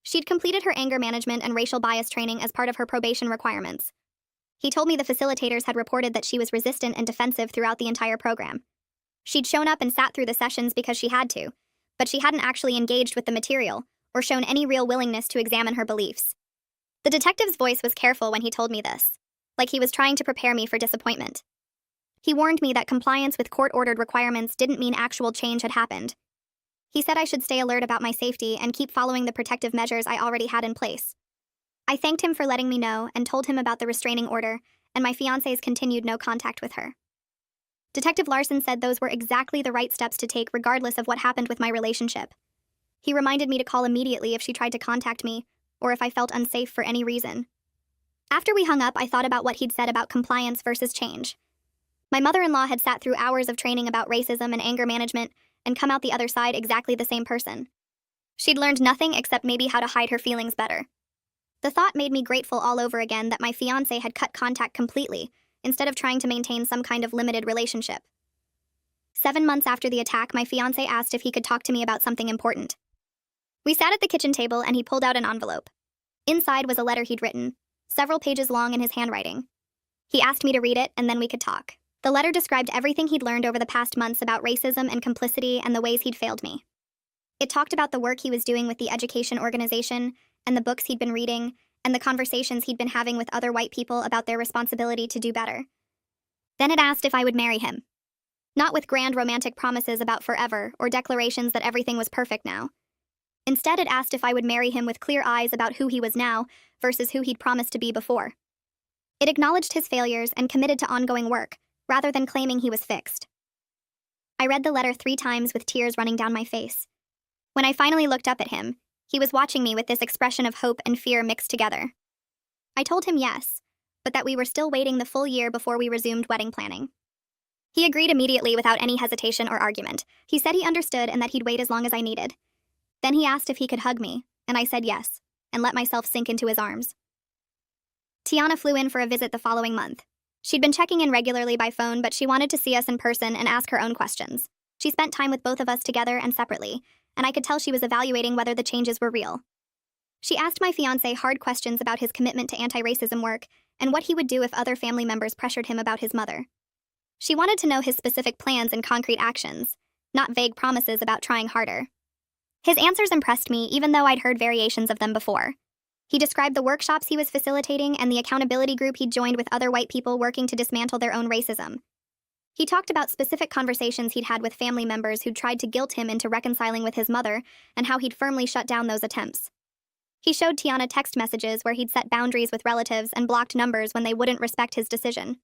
She'd completed her anger management and racial bias training as part of her probation requirements. He told me the facilitators had reported that she was resistant and defensive throughout the entire program. She'd shown up and sat through the sessions because she had to, but she hadn't actually engaged with the material or shown any real willingness to examine her beliefs. The detective's voice was careful when he told me this, like he was trying to prepare me for disappointment. He warned me that compliance with court-ordered requirements didn't mean actual change had happened. He said I should stay alert about my safety and keep following the protective measures I already had in place. I thanked him for letting me know and told him about the restraining order and my fiancé's continued no contact with her. Detective Larson said those were exactly the right steps to take regardless of what happened with my relationship. He reminded me to call immediately if she tried to contact me or if I felt unsafe for any reason. After we hung up, I thought about what he'd said about compliance versus change. My mother-in-law had sat through hours of training about racism and anger management and come out the other side exactly the same person. She'd learned nothing except maybe how to hide her feelings better. The thought made me grateful all over again that my fiancé had cut contact completely instead of trying to maintain some kind of limited relationship. 7 months after the attack, my fiancé asked if he could talk to me about something important. We sat at the kitchen table and he pulled out an envelope. Inside was a letter he'd written, several pages long in his handwriting. He asked me to read it and then we could talk. The letter described everything he'd learned over the past months about racism and complicity and the ways he'd failed me. It talked about the work he was doing with the education organization and the books he'd been reading and the conversations he'd been having with other white people about their responsibility to do better. Then it asked if I would marry him. Not with grand romantic promises about forever or declarations that everything was perfect now. Instead, it asked if I would marry him with clear eyes about who he was now versus who he'd promised to be before. It acknowledged his failures and committed to ongoing work, rather than claiming he was fixed. I read the letter 3 times with tears running down my face. When I finally looked up at him, he was watching me with this expression of hope and fear mixed together. I told him yes, but that we were still waiting the full year before we resumed wedding planning. He agreed immediately without any hesitation or argument. He said he understood and that he'd wait as long as I needed. Then he asked if he could hug me, and I said yes, and let myself sink into his arms. Tiana flew in for a visit the following month. She'd been checking in regularly by phone, but she wanted to see us in person and ask her own questions. She spent time with both of us together and separately, and I could tell she was evaluating whether the changes were real. She asked my fiancé hard questions about his commitment to anti-racism work and what he would do if other family members pressured him about his mother. She wanted to know his specific plans and concrete actions, not vague promises about trying harder. His answers impressed me, even though I'd heard variations of them before. He described the workshops he was facilitating and the accountability group he'd joined with other white people working to dismantle their own racism. He talked about specific conversations he'd had with family members who'd tried to guilt him into reconciling with his mother and how he'd firmly shut down those attempts. He showed Tiana text messages where he'd set boundaries with relatives and blocked numbers when they wouldn't respect his decision.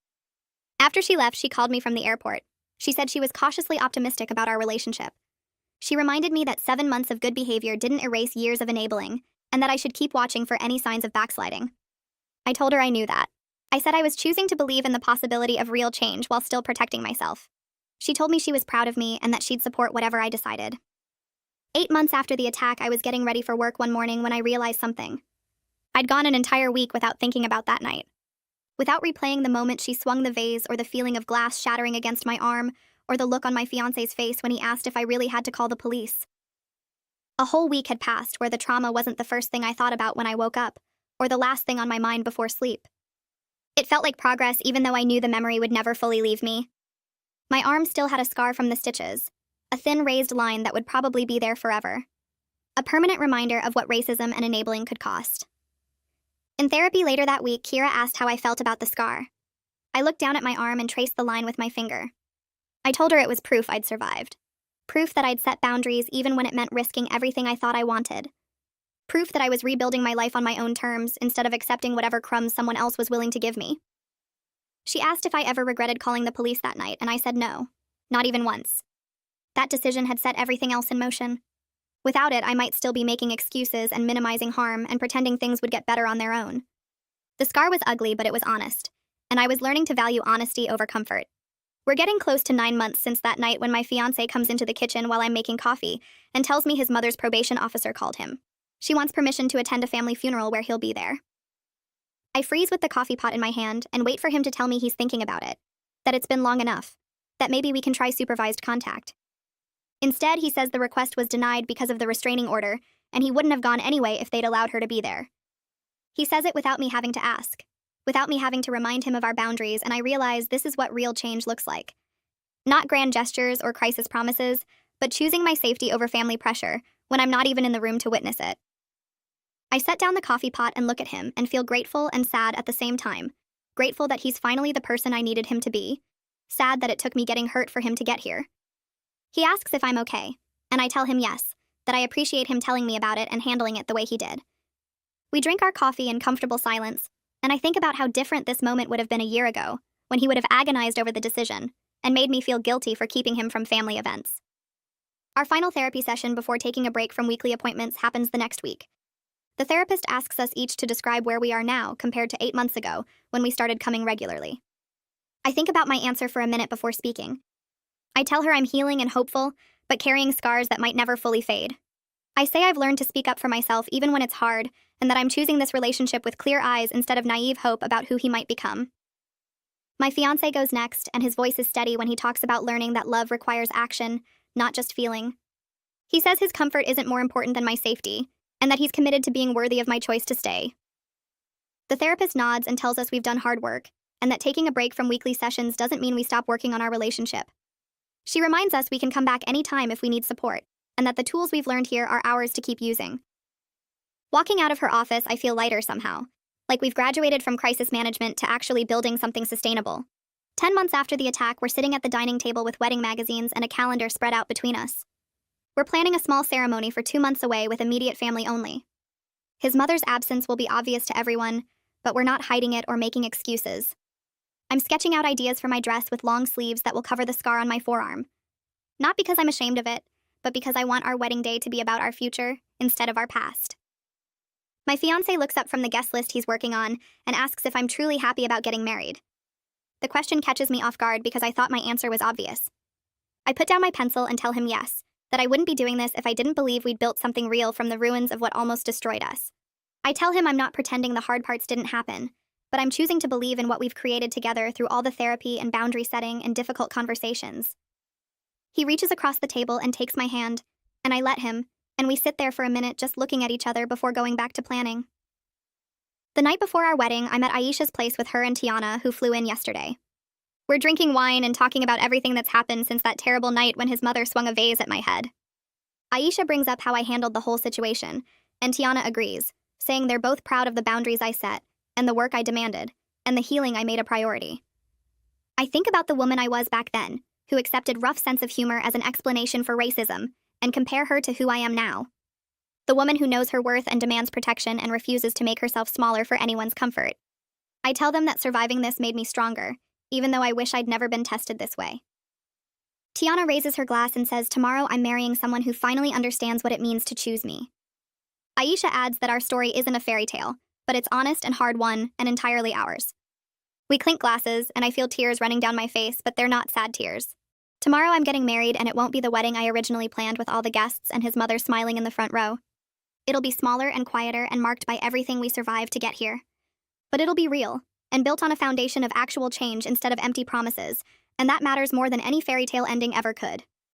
After she left, she called me from the airport. She said she was cautiously optimistic about our relationship. She reminded me that 7 months of good behavior didn't erase years of enabling, and that I should keep watching for any signs of backsliding. I told her I knew that. I said I was choosing to believe in the possibility of real change while still protecting myself. She told me she was proud of me and that she'd support whatever I decided. 8 months after the attack, I was getting ready for work one morning when I realized something. I'd gone an entire week without thinking about that night. Without replaying the moment she swung the vase or the feeling of glass shattering against my arm or the look on my fiancé's face when he asked if I really had to call the police. A whole week had passed where the trauma wasn't the first thing I thought about when I woke up, or the last thing on my mind before sleep. It felt like progress even though I knew the memory would never fully leave me. My arm still had a scar from the stitches, a thin raised line that would probably be there forever. A permanent reminder of what racism and enabling could cost. In therapy later that week, Kira asked how I felt about the scar. I looked down at my arm and traced the line with my finger. I told her it was proof I'd survived. Proof that I'd set boundaries even when it meant risking everything I thought I wanted. Proof that I was rebuilding my life on my own terms instead of accepting whatever crumbs someone else was willing to give me. She asked if I ever regretted calling the police that night, and I said no, not even once. That decision had set everything else in motion. Without it, I might still be making excuses and minimizing harm and pretending things would get better on their own. The scar was ugly, but it was honest, and I was learning to value honesty over comfort. We're getting close to 9 months since that night when my fiancé comes into the kitchen while I'm making coffee and tells me his mother's probation officer called him. She wants permission to attend a family funeral where he'll be there. I freeze with the coffee pot in my hand and wait for him to tell me he's thinking about it, that it's been long enough, that maybe we can try supervised contact. Instead, he says the request was denied because of the restraining order, and he wouldn't have gone anyway if they'd allowed her to be there. He says it without me having to ask, without me having to remind him of our boundaries, and I realize this is what real change looks like. Not grand gestures or crisis promises, but choosing my safety over family pressure when I'm not even in the room to witness it. I set down the coffee pot and look at him and feel grateful and sad at the same time. Grateful that he's finally the person I needed him to be. Sad that it took me getting hurt for him to get here. He asks if I'm okay, and I tell him yes, that I appreciate him telling me about it and handling it the way he did. We drink our coffee in comfortable silence, and I think about how different this moment would have been a year ago, when he would have agonized over the decision and made me feel guilty for keeping him from family events. Our final therapy session before taking a break from weekly appointments happens the next week. The therapist asks us each to describe where we are now compared to 8 months ago when we started coming regularly. I think about my answer for a minute before speaking. I tell her I'm healing and hopeful, but carrying scars that might never fully fade. I say I've learned to speak up for myself even when it's hard, and that I'm choosing this relationship with clear eyes instead of naive hope about who he might become. My fiancé goes next, and his voice is steady when he talks about learning that love requires action, not just feeling. He says his comfort isn't more important than my safety, and that he's committed to being worthy of my choice to stay. The therapist nods and tells us we've done hard work, and that taking a break from weekly sessions doesn't mean we stop working on our relationship. She reminds us we can come back anytime if we need support, and that the tools we've learned here are ours to keep using. Walking out of her office, I feel lighter somehow, like we've graduated from crisis management to actually building something sustainable. 10 months after the attack, we're sitting at the dining table with wedding magazines and a calendar spread out between us. We're planning a small ceremony for 2 months away with immediate family only. His mother's absence will be obvious to everyone, but we're not hiding it or making excuses. I'm sketching out ideas for my dress with long sleeves that will cover the scar on my forearm. Not because I'm ashamed of it, but because I want our wedding day to be about our future instead of our past. My fiancé looks up from the guest list he's working on and asks if I'm truly happy about getting married. The question catches me off guard because I thought my answer was obvious. I put down my pencil and tell him yes, that I wouldn't be doing this if I didn't believe we'd built something real from the ruins of what almost destroyed us. I tell him I'm not pretending the hard parts didn't happen, but I'm choosing to believe in what we've created together through all the therapy and boundary setting and difficult conversations. He reaches across the table and takes my hand, and I let him, and we sit there for a minute just looking at each other before going back to planning. The night before our wedding, I'm at Aisha's place with her and Tiana, who flew in yesterday. We're drinking wine and talking about everything that's happened since that terrible night when his mother swung a vase at my head. Aisha brings up how I handled the whole situation, and Tiana agrees, saying they're both proud of the boundaries I set, and the work I demanded, and the healing I made a priority. I think about the woman I was back then, who accepted rough sense of humor as an explanation for racism, and compare her to who I am now. The woman who knows her worth and demands protection and refuses to make herself smaller for anyone's comfort. I tell them that surviving this made me stronger, even though I wish I'd never been tested this way. Tiana raises her glass and says tomorrow I'm marrying someone who finally understands what it means to choose me. Aisha adds that our story isn't a fairy tale, but it's honest and hard-won and entirely ours. We clink glasses, and I feel tears running down my face, but they're not sad tears. Tomorrow I'm getting married, and it won't be the wedding I originally planned with all the guests and his mother smiling in the front row. It'll be smaller and quieter and marked by everything we survived to get here. But it'll be real, and built on a foundation of actual change instead of empty promises, and that matters more than any fairy tale ending ever could.